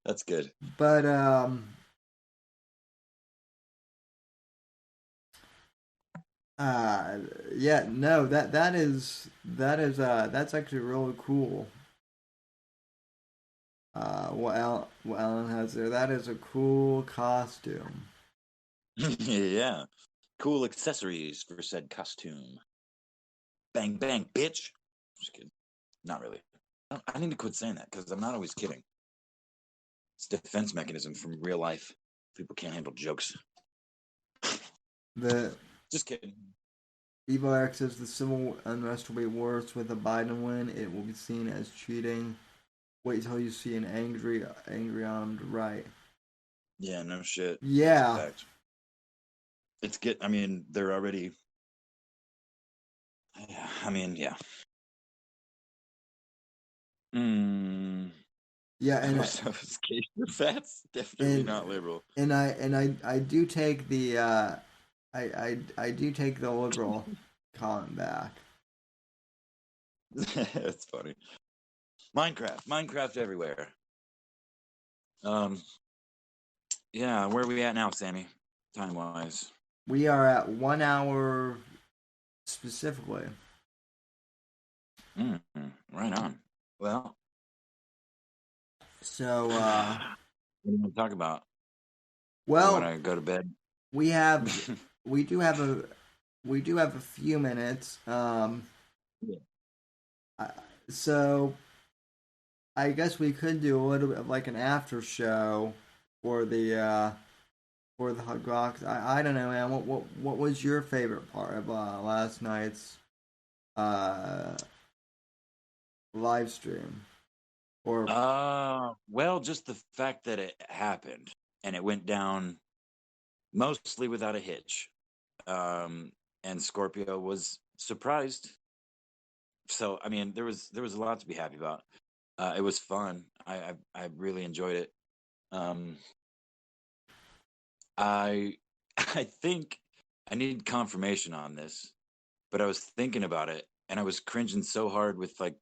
That's good. But yeah, no, that's actually really cool. What Alan has there, that is a cool costume. Yeah. Cool accessories for said costume. Bang bang, bitch. Just kidding. Not really. I need to quit saying that because I'm not always kidding. It's a defense mechanism from real life. People can't handle jokes. The Just kidding. Evo X says the civil unrest will be worse with a Biden win. It will be seen as cheating. Wait till you see an angry armed right. Yeah, no shit. Yeah. That's a fact. I mean, they're already. Yeah, I mean, yeah. Yeah, and that's definitely not liberal. I do take the I do take the liberal comment back. That's funny. Minecraft everywhere. Yeah, where are we at now, Sammy? Time wise, We are at 1 hour specifically. right on. Well, So what do you want to talk about? You want well, to go to bed? we have we do have a few minutes. Yeah. So I guess we could do a little bit of like an after show for the Hug Rocks. I don't know, man. What was your favorite part of last night's uh live stream? Or Well, just the fact that it happened and it went down mostly without a hitch. And Scorpio was surprised. So, I mean, there was a lot to be happy about. It was fun. I really enjoyed it. Um, I I think I need confirmation on this, but I was thinking about it and I was cringing so hard with like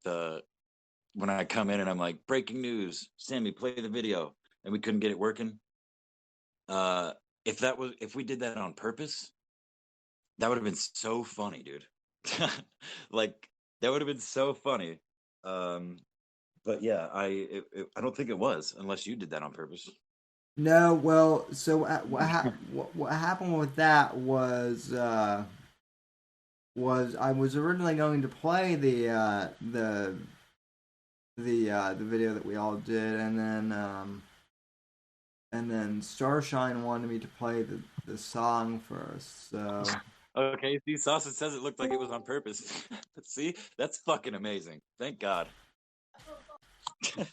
when I come in and I'm like, breaking news, Sammy, play the video, and we couldn't get it working. If we did that on purpose, that would have been so funny, dude. Like that would have been so funny. But yeah, I don't think it was, unless you did that on purpose. No, well, so what happened with that was I was originally going to play the video that we all did, and then Starshine wanted me to play the song first. So Okay, see, Sausage says it looked like it was on purpose. See, that's fucking amazing. Thank God. as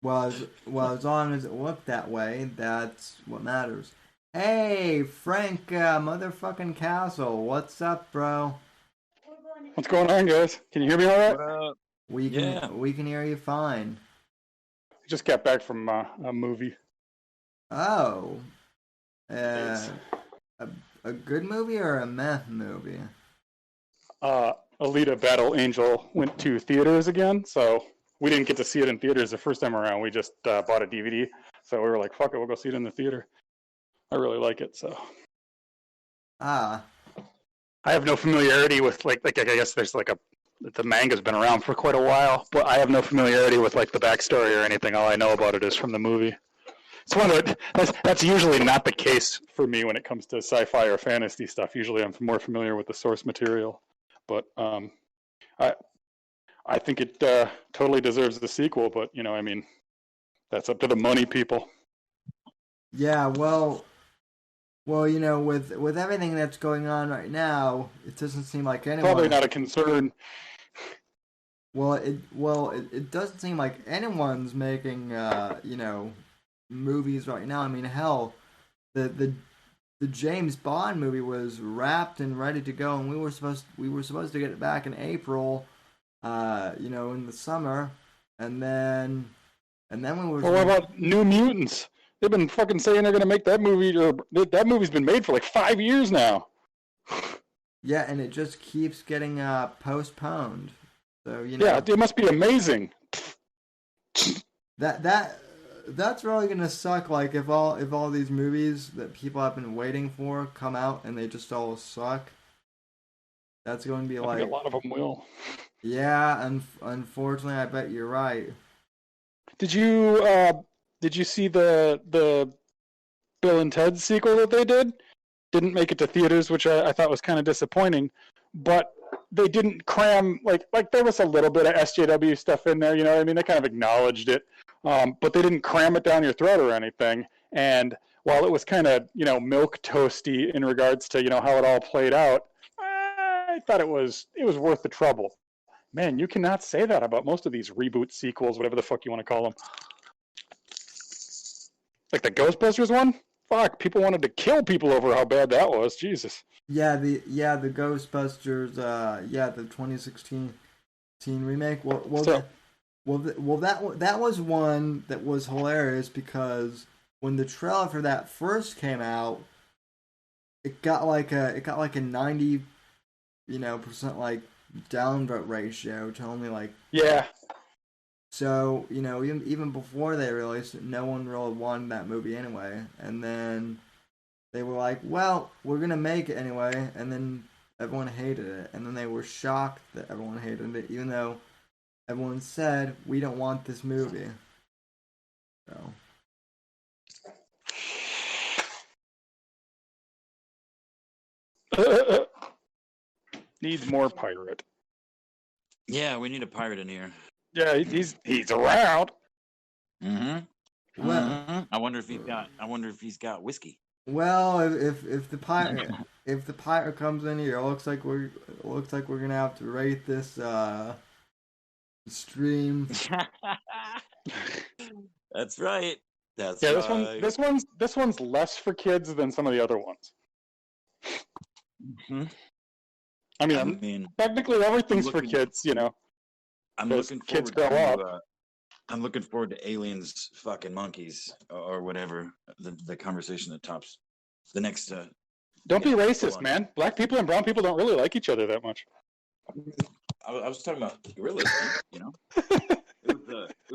long as it looked that way, that's what matters. Hey, Frank, motherfucking Castle, what's up, bro? What's going on, guys? Can you hear me all right? What up? We can hear you fine. I just got back from a movie. Oh, It's a good movie or a meh movie? Alita Battle Angel went to theaters again, so we didn't get to see it in theaters the first time around. We just bought a DVD, so we were like, fuck it, we'll go see it in the theater. I really like it, so. Ah. I have no familiarity with, like I guess there's the manga's been around for quite a while, but I have no familiarity with, like, the backstory or anything. All I know about it is from the movie. It's one of that's usually not the case for me when it comes to sci-fi or fantasy stuff. Usually I'm more familiar with the source material, but I think it totally deserves the sequel. But I mean, that's up to the money people. Yeah, well, with everything that's going on right now, it doesn't seem like anyone. Probably not a concern. Well, it doesn't seem like anyone's making movies right now. I mean, hell, the James Bond movie was wrapped and ready to go, and we were supposed to get it back in April, in the summer, and then we were. Well, what about New Mutants? They've been fucking saying they're gonna make that movie, or that movie's been made for like 5 years now. Yeah, and it just keeps getting postponed. So Yeah, it must be amazing. That's really gonna suck. Like if all these movies that people have been waiting for come out and they just all suck, that's going to be I think a lot of them will. Yeah, unfortunately, I bet you're right. Did you see the Bill and Ted sequel that they did? Didn't make it to theaters, which I thought was kind of disappointing. But they didn't cram like there was a little bit of SJW stuff in there. You know what I mean? They kind of acknowledged it. But they didn't cram it down your throat or anything. And while it was kind of, milk toasty in regards to, how it all played out, I thought it was worth the trouble. Man, you cannot say that about most of these reboot sequels, whatever the fuck you want to call them. Like the Ghostbusters one? Fuck, people wanted to kill people over how bad that was. Jesus. Yeah, the Ghostbusters, the 2016 remake. That was one that was hilarious because when the trailer for that first came out, it got like a 90 percent like downvote ratio to only like yeah. So even before they released it, no one really wanted that movie anyway, and then they were like, "Well, we're gonna make it anyway," and then everyone hated it, and then they were shocked that everyone hated it, even though everyone said, we don't want this movie. So. Needs more pirate. Yeah, we need a pirate in here. Yeah, he's around. Mm-hmm. Well, I wonder if he's got whiskey. Well, if the pirate comes in here, it looks like we're gonna have to rate this stream. That's right. That's yeah. Right. This one's less for kids than some of the other ones. Mm-hmm. I mean, technically everything's for kids, I'm looking kids forward grow to. up. I'm looking forward to Aliens, fucking monkeys, or whatever the conversation that tops the next. Don't be racist, man. Black people and brown people don't really like each other that much. I was talking about gorillas,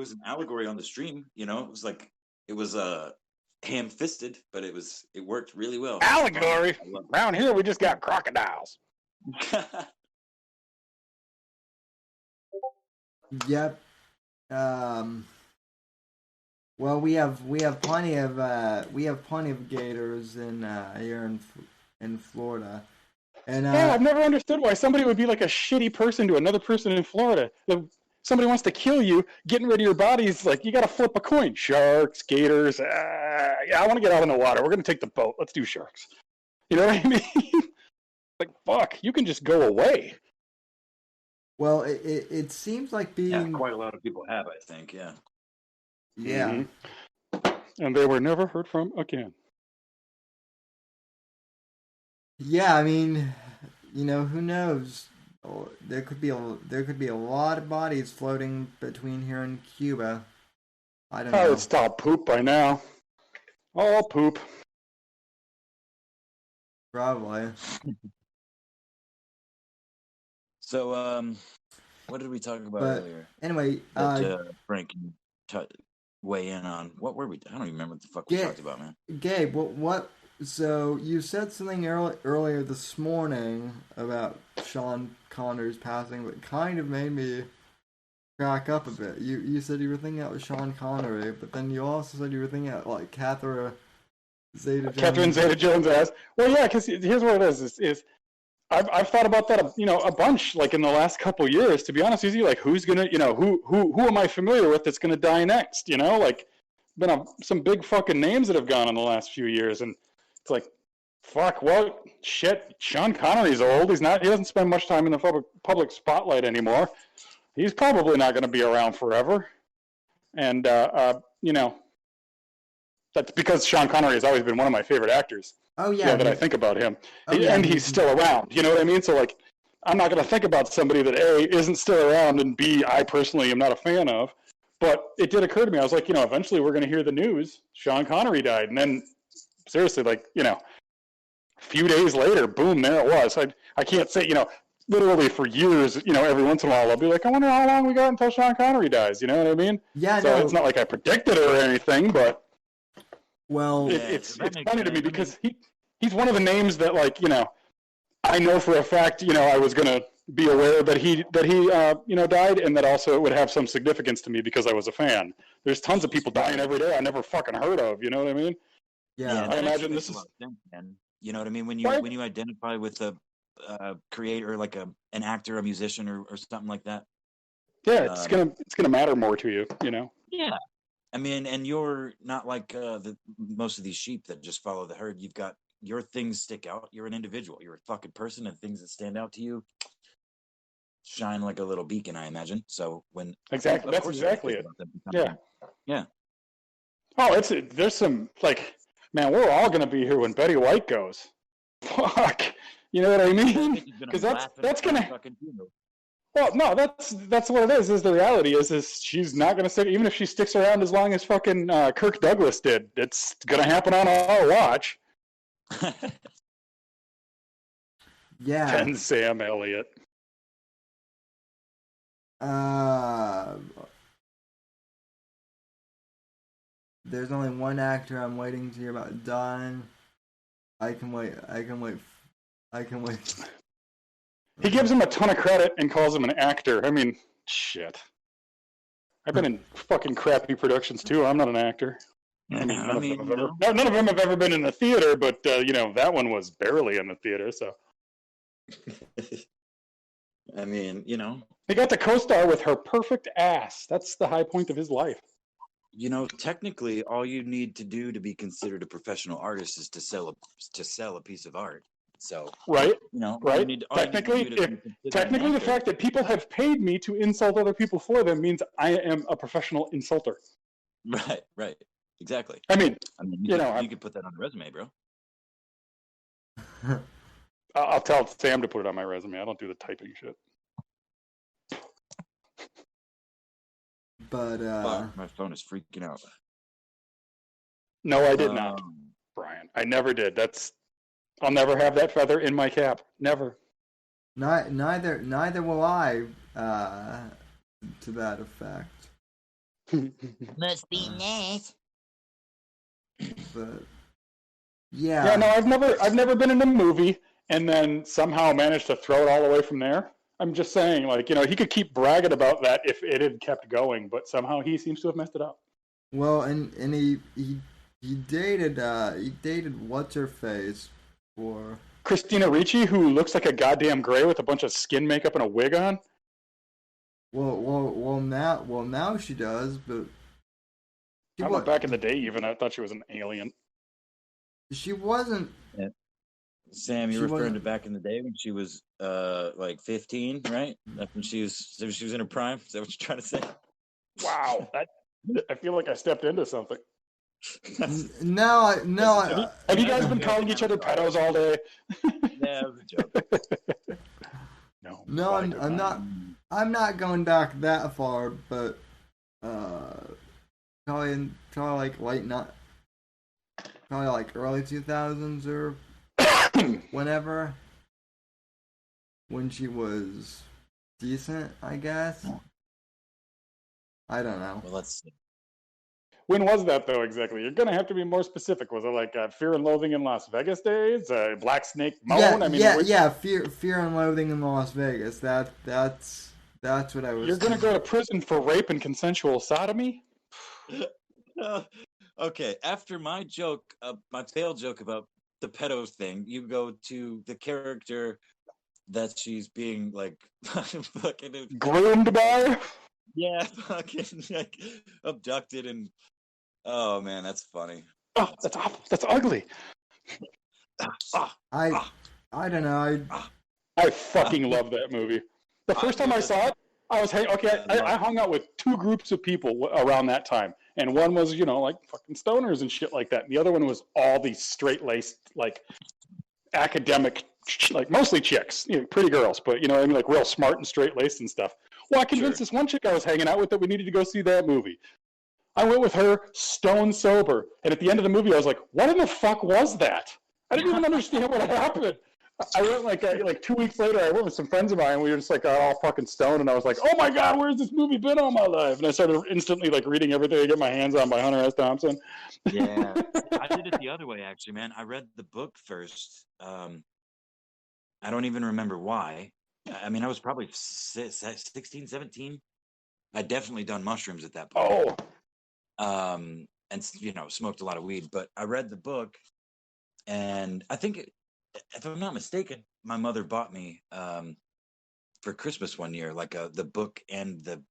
was an allegory on the stream. You know, it was ham-fisted, but it worked really well. Allegory. Around here, we just got crocodiles. Yep. Well, we have plenty of gators in here in Florida, and Yeah, I've never understood why somebody would be like a shitty person to another person in Florida. If somebody wants to kill you, getting rid of your body is like, you got to flip a coin. Sharks, gators. Yeah, I want to get out in the water. We're going to take the boat. Let's do sharks. You know what I mean? Like, fuck, you can just go away. well, it seems like being quite a lot of people have, I think. Yeah. yeah. Mm-hmm. And they were never heard from again. Yeah, I mean, you know, who knows? There could be a lot of bodies floating between here and Cuba. I don't know. It's all poop by now. All poop. Probably. So, what did we talk about earlier? Anyway, Frank can weigh in on. What were we? I don't even remember what the fuck we talked about, man. Gabe, what? So you said something earlier this morning about Sean Connery's passing, but kind of made me crack up a bit. You said you were thinking that was Sean Connery, but then you also said you were thinking that like Catherine Zeta-Jones ass. Well, yeah, because here's what it is I've thought about that, a bunch, like in the last couple years. To be honest with you, like who's gonna, who am I familiar with that's gonna die next? Like been some big fucking names that have gone in the last few years, and it's like, fuck, well, shit. Sean Connery's old. He doesn't spend much time in the public spotlight anymore. He's probably not going to be around forever, and that's because Sean Connery has always been one of my favorite actors. Oh yeah, that I think about him, and he's still around. You know what I mean? So like, I'm not going to think about somebody that A, isn't still around, and B, I personally am not a fan of. But it did occur to me. I was like, eventually we're going to hear the news. Sean Connery died, and then seriously, like, a few days later, boom, there it was. I can't say, literally for years, every once in a while I'll be like, I wonder how long we got until Sean Connery dies. You know what I mean? Yeah. So it's not like I predicted it or anything, but. Well, it's funny to me because he's one of the names that, like, I know for a fact, I was going to be aware that he died, and that also it would have some significance to me because I was a fan. There's tons of people dying every day I never fucking heard of. You know what I mean? Yeah. I imagine this is. And you know what I mean? When you identify with a creator, like an actor, a musician, or something like that. Yeah, it's gonna matter more to you. Yeah. I mean, and you're not like most of these sheep that just follow the herd. You've got your things stick out. You're an individual. You're a fucking person, and things that stand out to you shine like a little beacon, I imagine. So when that's exactly it. Yeah. Oh, there's some like, man, we're all gonna be here when Betty White goes. Fuck, you know what I mean? Because that's gonna. Well, no, that's what it is. Is the reality is she's not gonna stick, even if she sticks around as long as fucking Kirk Douglas did. It's gonna happen on our watch. Yeah. And Sam Elliott. There's only one actor I'm waiting to hear about dying. I can wait. He gives him a ton of credit and calls him an actor. I mean, shit. I've been in fucking crappy productions too. I'm not an actor. None of them have ever been in the theater, but that one was barely in the theater. So. I mean, he got to co-star with her perfect ass. That's the high point of his life. Technically, all you need to do to be considered a professional artist is to sell a piece of art. So right, right. Technically, the fact that people have paid me to insult other people for them means I am a professional insulter. Right, exactly. I mean, you could put that on a resume, bro. I'll tell Sam to put it on my resume. I don't do the typing shit. But my phone is freaking out. No, I did not, Brian. I never did. I'll never have that feather in my cap. Never. Neither will I. To that effect. Must be nice. But yeah. Yeah, no, I've never been in a movie and then somehow managed to throw it all away from there. I'm just saying, like, he could keep bragging about that if it had kept going, but somehow he seems to have messed it up. Well, and he dated what's her face for Christina Ricci, who looks like a goddamn gray with a bunch of skin makeup and a wig on. Well now she does, but Back in the day, even I thought she was an alien. She wasn't. Yeah. Sam, you're referring to back in the day when she was like 15, right? That's when she was in her prime. Is that what you're trying to say? Wow, I feel like I stepped into something. No. Have you guys been calling each other pedos all day? Yeah, it was a joke. No, I'm not going back that far, but probably like probably like early 2000s or whenever, when she was decent, I guess. I don't know. Well, let's see. When was that, though, exactly? You're going to have to be more specific. Was it like Fear and Loathing in Las Vegas days? Black Snake Moan? Fear and Loathing in Las Vegas. That's what I was... You're going to go to prison for rape and consensual sodomy? Okay, after my failed joke about the pedos thing, you go to the character that she's being, like, fucking... groomed by? Yeah, fucking, like, abducted and... Oh, man, that's funny. Oh, that's awful. That's ugly. I don't know. I fucking love that movie. The first time I saw it, I was I hung out with two groups of people around that time. And one was, like fucking stoners and shit like that. And the other one was all these straight-laced, like, academic, like, mostly chicks, pretty girls, but, like, real smart and straight-laced and stuff. Well, I convinced this one chick I was hanging out with that we needed to go see that movie. I went with her stone sober. And at the end of the movie, I was like, what in the fuck was that? I didn't even understand what happened. I went like 2 weeks later, I went with some friends of mine, and we were just like all fucking stoned, and I was like, oh my God, where's this movie been all my life? And I started instantly like reading everything I get my hands on by Hunter S. Thompson. Yeah. I did it the other way, actually, man. I read the book first. I don't even remember why. I mean, I was probably 16, 17. I'd definitely done mushrooms at that point. Oh. And, smoked a lot of weed. But I read the book, and I think, if I'm not mistaken, my mother bought me for Christmas one year, like the book and the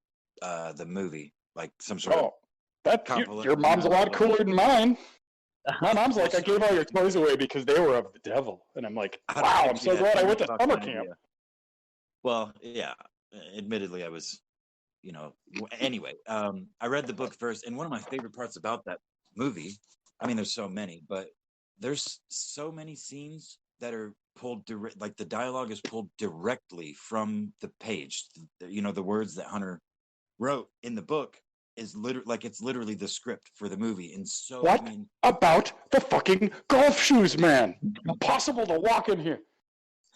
movie, like some sort of... Your mom's a lot cooler than mine. My mom's like, I gave all your toys away because they were of the devil. And I'm like, wow, I'm so glad I went to summer camp. Well, yeah, admittedly, I was, anyway, I read the book first, and one of my favorite parts about that movie, I mean, there's so many, but there's so many scenes that are pulled like the dialogue is pulled directly from the page. The words that Hunter wrote in the book is literally the script for the movie. And so what about the fucking golf shoes, man? Impossible to walk in here.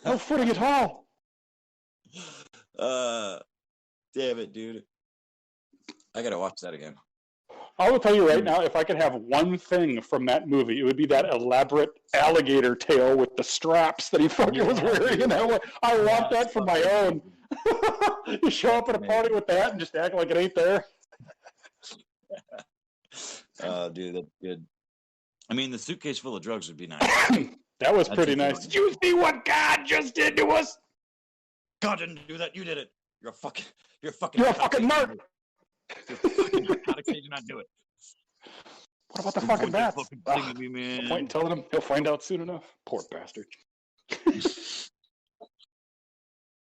No footing at all. Damn it, dude. I gotta watch that again. I will tell you right now, if I could have one thing from that movie, it would be that elaborate alligator tail with the straps that he fucking was wearing. I want that for my own. You show up at a party with that and just act like it ain't there. Oh, dude, that's good. I mean, the suitcase full of drugs would be nice. That was pretty nice. Did you see what God just did to us? God didn't do that. You did it. You're a fucking nerd. Narcotics did not do it. What about the fucking bats? Me, man. No point in telling him. He'll find out soon enough. Poor bastard.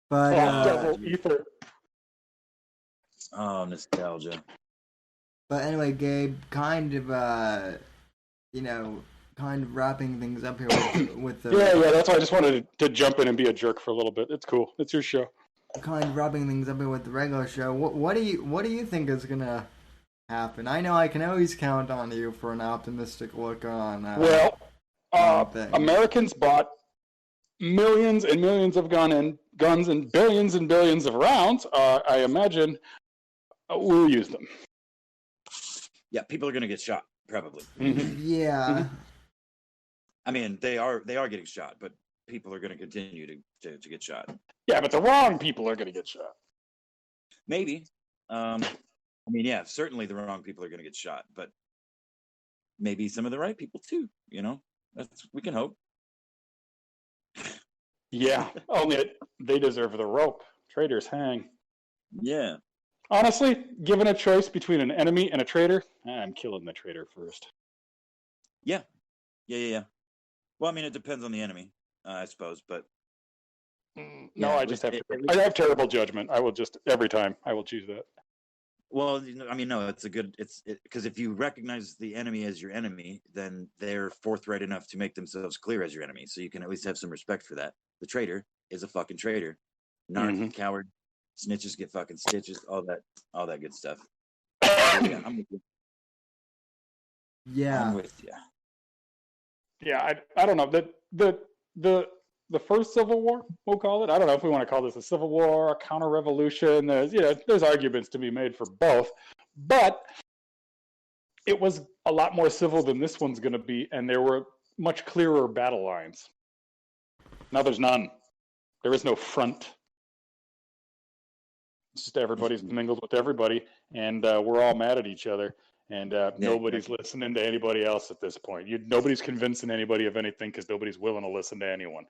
But devil ether. Oh, nostalgia. But anyway, Gabe, kind of wrapping things up here with the... Yeah, that's why I just wanted to jump in and be a jerk for a little bit. It's cool. It's your show. Kind of wrapping things up here with the regular show. What do you think is gonna happen? I know I can always count on you for an optimistic look on. Americans bought millions and millions of guns and billions of rounds. I imagine we'll use them. Yeah, people are going to get shot, probably. Yeah. I mean, they are getting shot, but people are going to continue to get shot. Yeah, but the wrong people are going to get shot. Maybe. I mean, yeah, certainly the wrong people are going to get shot, but maybe some of the right people too. We can hope. Yeah, only they deserve the rope. Traitors hang. Yeah. Honestly, given a choice between an enemy and a traitor, I'm killing the traitor first. Yeah. Well, I mean, it depends on the enemy, I suppose, but no, I just have terrible judgment. I will just every time I will choose that. Well, I mean, no, it's because if you recognize the enemy as your enemy, then they're forthright enough to make themselves clear as your enemy, so you can at least have some respect for that. The traitor is a fucking traitor, not a coward. Snitches get fucking stitches, all that good stuff. Yeah, I'm with you. Yeah, I'm with you. Yeah, I don't know the first Civil War, we'll call it. I don't know if we want to call this a Civil War, a counter-revolution. There's arguments to be made for both, but it was a lot more civil than this one's going to be, and there were much clearer battle lines. Now there's none. There is no front. It's just everybody's mingled with everybody, and we're all mad at each other, and nobody's listening to anybody else at this point. Nobody's convincing anybody of anything because nobody's willing to listen to anyone.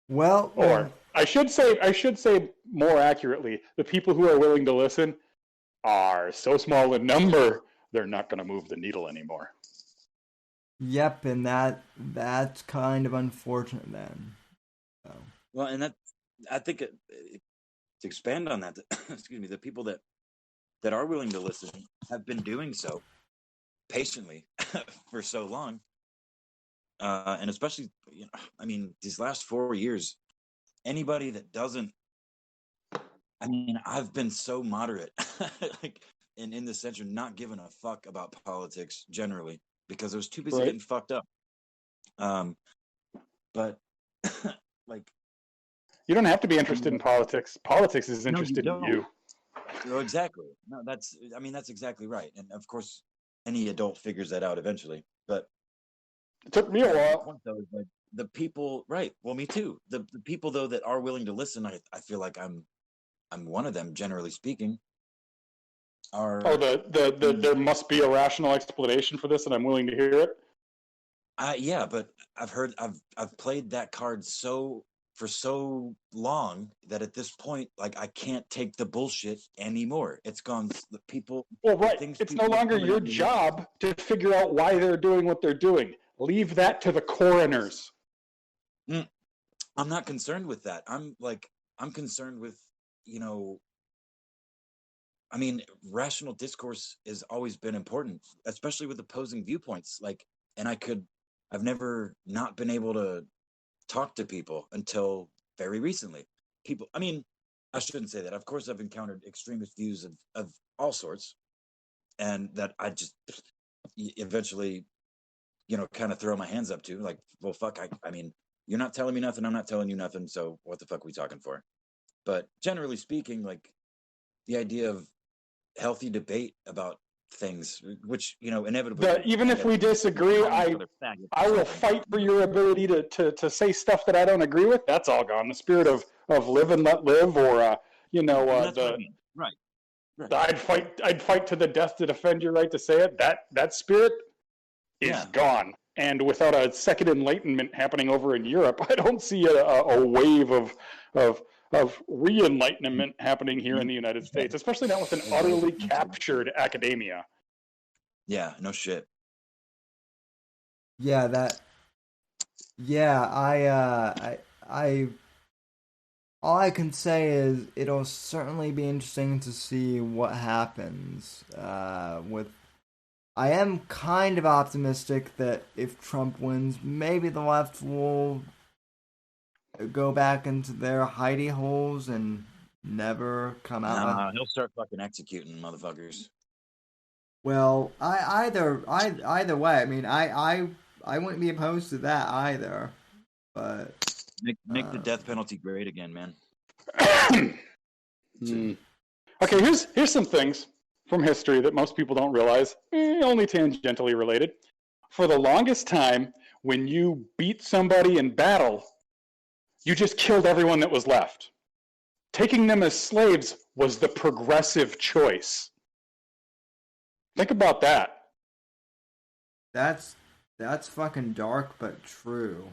Well, or I should say more accurately, the people who are willing to listen are so small in number, they're not going to move the needle anymore. Yep, and that's kind of unfortunate then. So. Well, and I think to expand on that, excuse me, the people that are willing to listen have been doing so patiently for so long. And especially, I mean, these last 4 years, anybody that doesn't, I mean, I've been so moderate, like in the sense of not giving a fuck about politics generally, because I was too busy getting fucked up. But like, you don't have to be interested in politics. Politics is interested in you. Well, exactly. No, that's exactly right. And of course, any adult figures that out eventually. But it took me a while. Point, though, is like the people, right? Well, me too. The people though that are willing to listen, I feel like I'm one of them, generally speaking. There must be a rational explanation for this, and I'm willing to hear it. Yeah, but I've played that card for so long that at this point, like, I can't take the bullshit anymore. It's gone. The people. Well, right. It's no longer your job to figure out why they're doing what they're doing. Leave that to the coroners. I'm not concerned with that. I'm concerned with, I mean, rational discourse has always been important, especially with opposing viewpoints. Like, and I've never not been able to talk to people until very recently. People, I mean, I shouldn't say that. Of course, I've encountered extremist views of all sorts, and that I just eventually, kind of throw my hands up to. Like, well, fuck, I mean, you're not telling me nothing, I'm not telling you nothing, so what the fuck are we talking for? But generally speaking, like, the idea of healthy debate about things, which, inevitably, even if we disagree, I will fight for your ability to say stuff that I don't agree with. That's all gone. The spirit of live and let live, or that's what I mean. Right. I'd fight to the death to defend your right to say it. That spirit is gone. And without a second enlightenment happening over in Europe, I don't see a wave of re-enlightenment happening here in the United States, especially not with an utterly captured academia. Yeah, no shit. Yeah, I all I can say is it'll certainly be interesting to see what happens with. I am kind of optimistic that if Trump wins, maybe the left will go back into their hidey holes and never come out. He'll start fucking executing motherfuckers. Well, either way. I mean, I wouldn't be opposed to that either. But make the death penalty great again, man. Okay, here's some things from history that most people don't realize, only tangentially related. For the longest time, when you beat somebody in battle, you just killed everyone that was left. Taking them as slaves was the progressive choice. Think about that. That's fucking dark but true.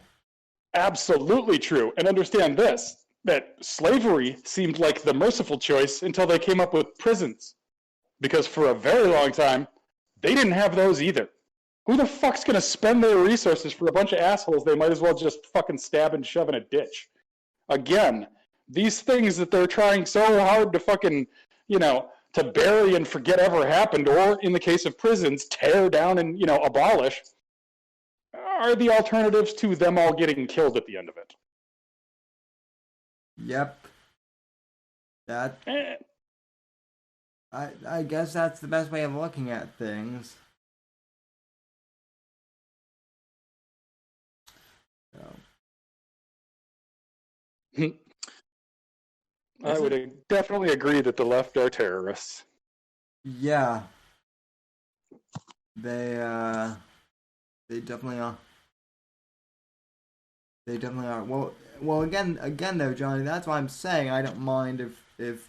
Absolutely true. And understand this, that slavery seemed like the merciful choice until they came up with prisons. Because for a very long time, they didn't have those either. Who the fuck's going to spend their resources for a bunch of assholes they might as well just fucking stab and shove in a ditch? Again, these things that they're trying so hard to fucking, to bury and forget ever happened, or in the case of prisons, tear down and, abolish, are the alternatives to them all getting killed at the end of it. Yep. I guess that's the best way of looking at things. So. I would definitely agree that the left are terrorists. Yeah. They definitely are. They definitely are. Well, again though, Johnny, that's why I'm saying I don't mind if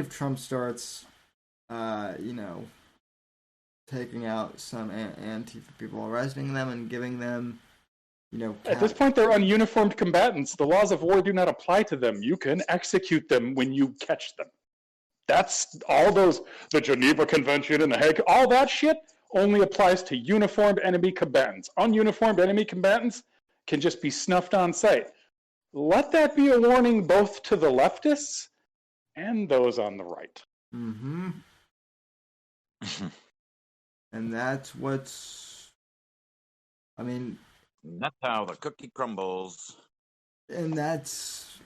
Trump starts, taking out some Antifa people, arresting them and giving them, At this point, they're ununiformed combatants. The laws of war do not apply to them. You can execute them when you catch them. That's all the Geneva Convention and the Hague, all that shit only applies to uniformed enemy combatants. Ununiformed enemy combatants can just be snuffed on sight. Let that be a warning both to the leftists and those on the right. Mm-hmm. And that's that's how the cookie crumbles. And that's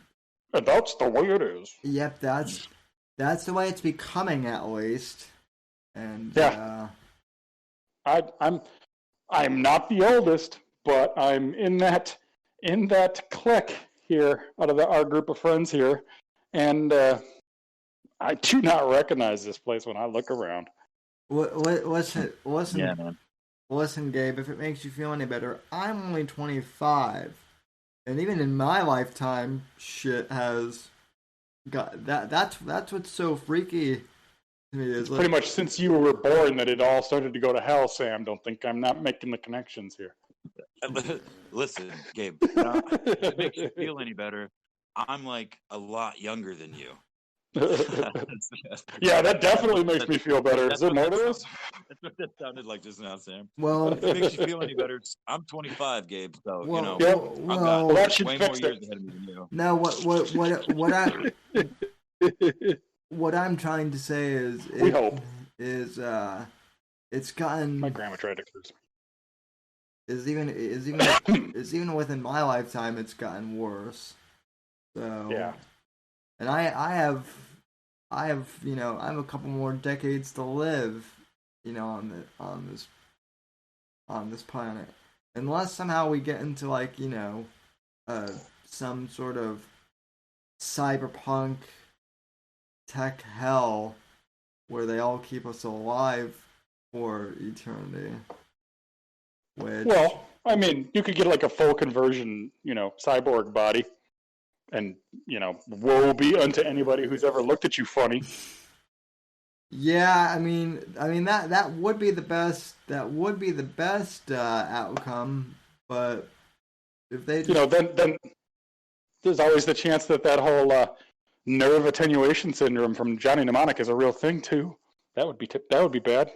the way it is. Yep, that's the way it's becoming, at least. And yeah, I'm not the oldest, but I'm in that clique here out of our group of friends here, and I do not recognize this place when I look around. Listen, yeah, man. Listen, Gabe. If it makes you feel any better, I'm only 25, and even in my lifetime, shit has got that. That's what's so freaky to me. Is pretty much since you were born that it all started to go to hell. Sam, don't think I'm not making the connections here. Listen, Gabe, if it makes you feel any better, I'm like a lot younger than you. Yeah, that definitely makes me feel better. Is there more to this? That's what that sounded like just now, Sam. Well, if it makes you feel any better, I'm 25, Gabe. So I've got that should way fix more years ahead of me than you. No, what I'm trying to say is, we hope it's gotten. My grandma tried to curse me. Is even within my lifetime, it's gotten worse. So yeah. And I have a couple more decades to live, on this planet, unless somehow we get into some sort of cyberpunk tech hell where they all keep us alive for eternity. Well, I mean, you could get like a full conversion, cyborg body. And, woe be unto anybody who's ever looked at you funny. Yeah, I mean that would be the best. That would be the best outcome. But if they just... then there's always the chance that whole nerve attenuation syndrome from Johnny Mnemonic is a real thing too. That would be bad.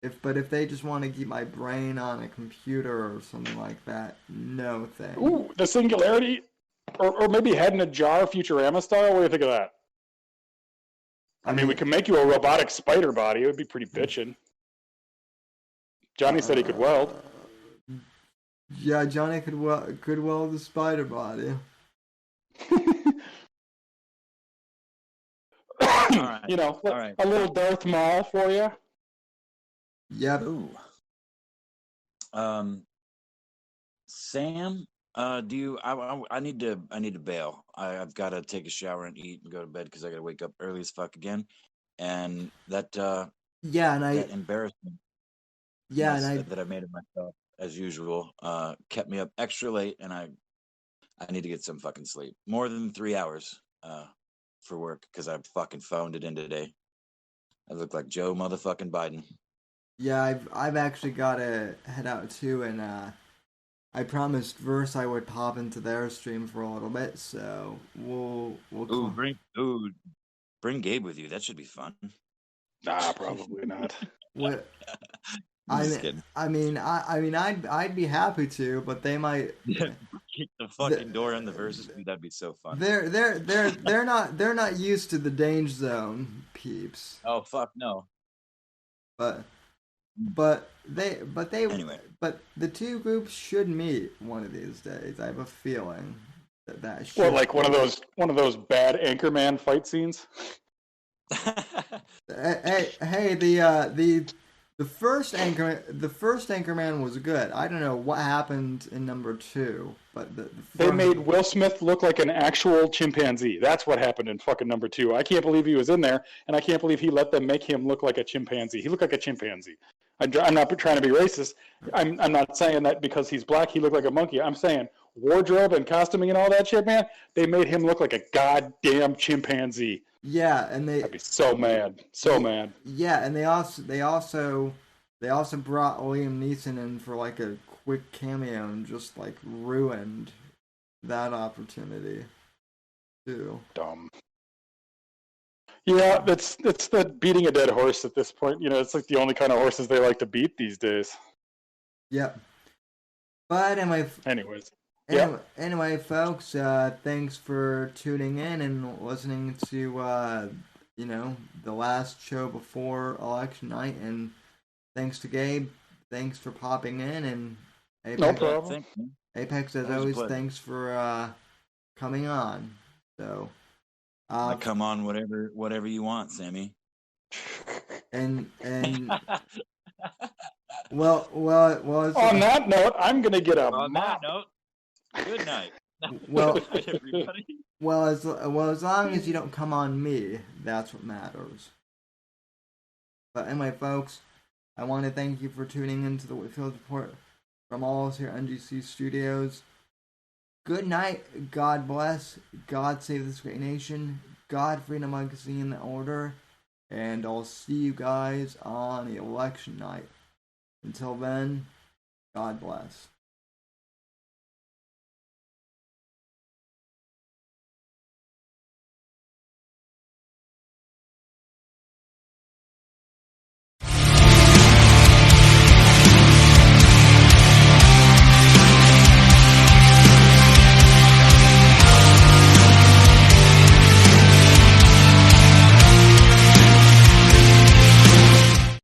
If they just want to keep my brain on a computer or something like that, no thanks. Ooh, the singularity. Or maybe head in a jar, Futurama style. What do you think of that? I mean, we can make you a robotic spider body. It would be pretty bitchin'. Johnny said he could weld. Yeah, Johnny could weld the spider body. All right. All right. A little Darth Maul for you. Yep. Ooh. Sam, do you? I need to bail. I've got to take a shower and eat and go to bed because I got to wake up early as fuck again. and that Yeah, and that embarrassment yeah, and that I made of myself as usual kept me up extra late, and I need to get some fucking sleep, more than 3 hours for work, because I fucking phoned it in today. I look like Joe motherfucking Biden. yeah, I've actually got to head out too, and I promised Verse I would pop into their stream for a little bit, so we'll Ooh, call. bring Gabe with you. That should be fun. Nah, probably not. What I'm just kidding. I'd be happy to, but they might. Kick the fucking door in the verses. That'd be so fun. They're not used to the danger zone, peeps. Oh fuck no. But they Anyway. but the two groups should meet one of these days. I have a feeling that should. Well, like one of those bad Anchorman fight scenes. Hey, the first Anchorman was good. I don't know what happened in number 2, but they made Will Smith look like an actual chimpanzee. That's what happened in fucking number 2. I can't believe he was in there, and I can't believe he let them make him look like a chimpanzee. He looked like a chimpanzee. I'm not trying to be racist. I'm not saying that because he's black he looked like a monkey. I'm saying wardrobe and costuming and all that shit, man. They made him look like a goddamn chimpanzee. Yeah, and I'd be so mad, so mad. Yeah, and they also brought Liam Neeson in for like a quick cameo and just like ruined that opportunity too. Dumb. Yeah, it's the beating a dead horse at this point. You know, it's like the only kind of horses they like to beat these days. Yep. But anyways. Anyway, folks, thanks for tuning in and listening to the last show before election night, and thanks to Gabe. Thanks for popping in, and Apex, no problem. Apex, as always, thanks for coming on. So, come on, whatever you want, Sammy. And well. On that note, I'm gonna get a on mop. That note, good night. Well, good night, everybody. As long as you don't come on me, that's what matters. But anyway, folks, I want to thank you for tuning into the Whitfield Report from all of us here at NGC Studios. Good night, God bless, God save this great nation, God freedom magazine order, and I'll see you guys on election night. Until then, God bless.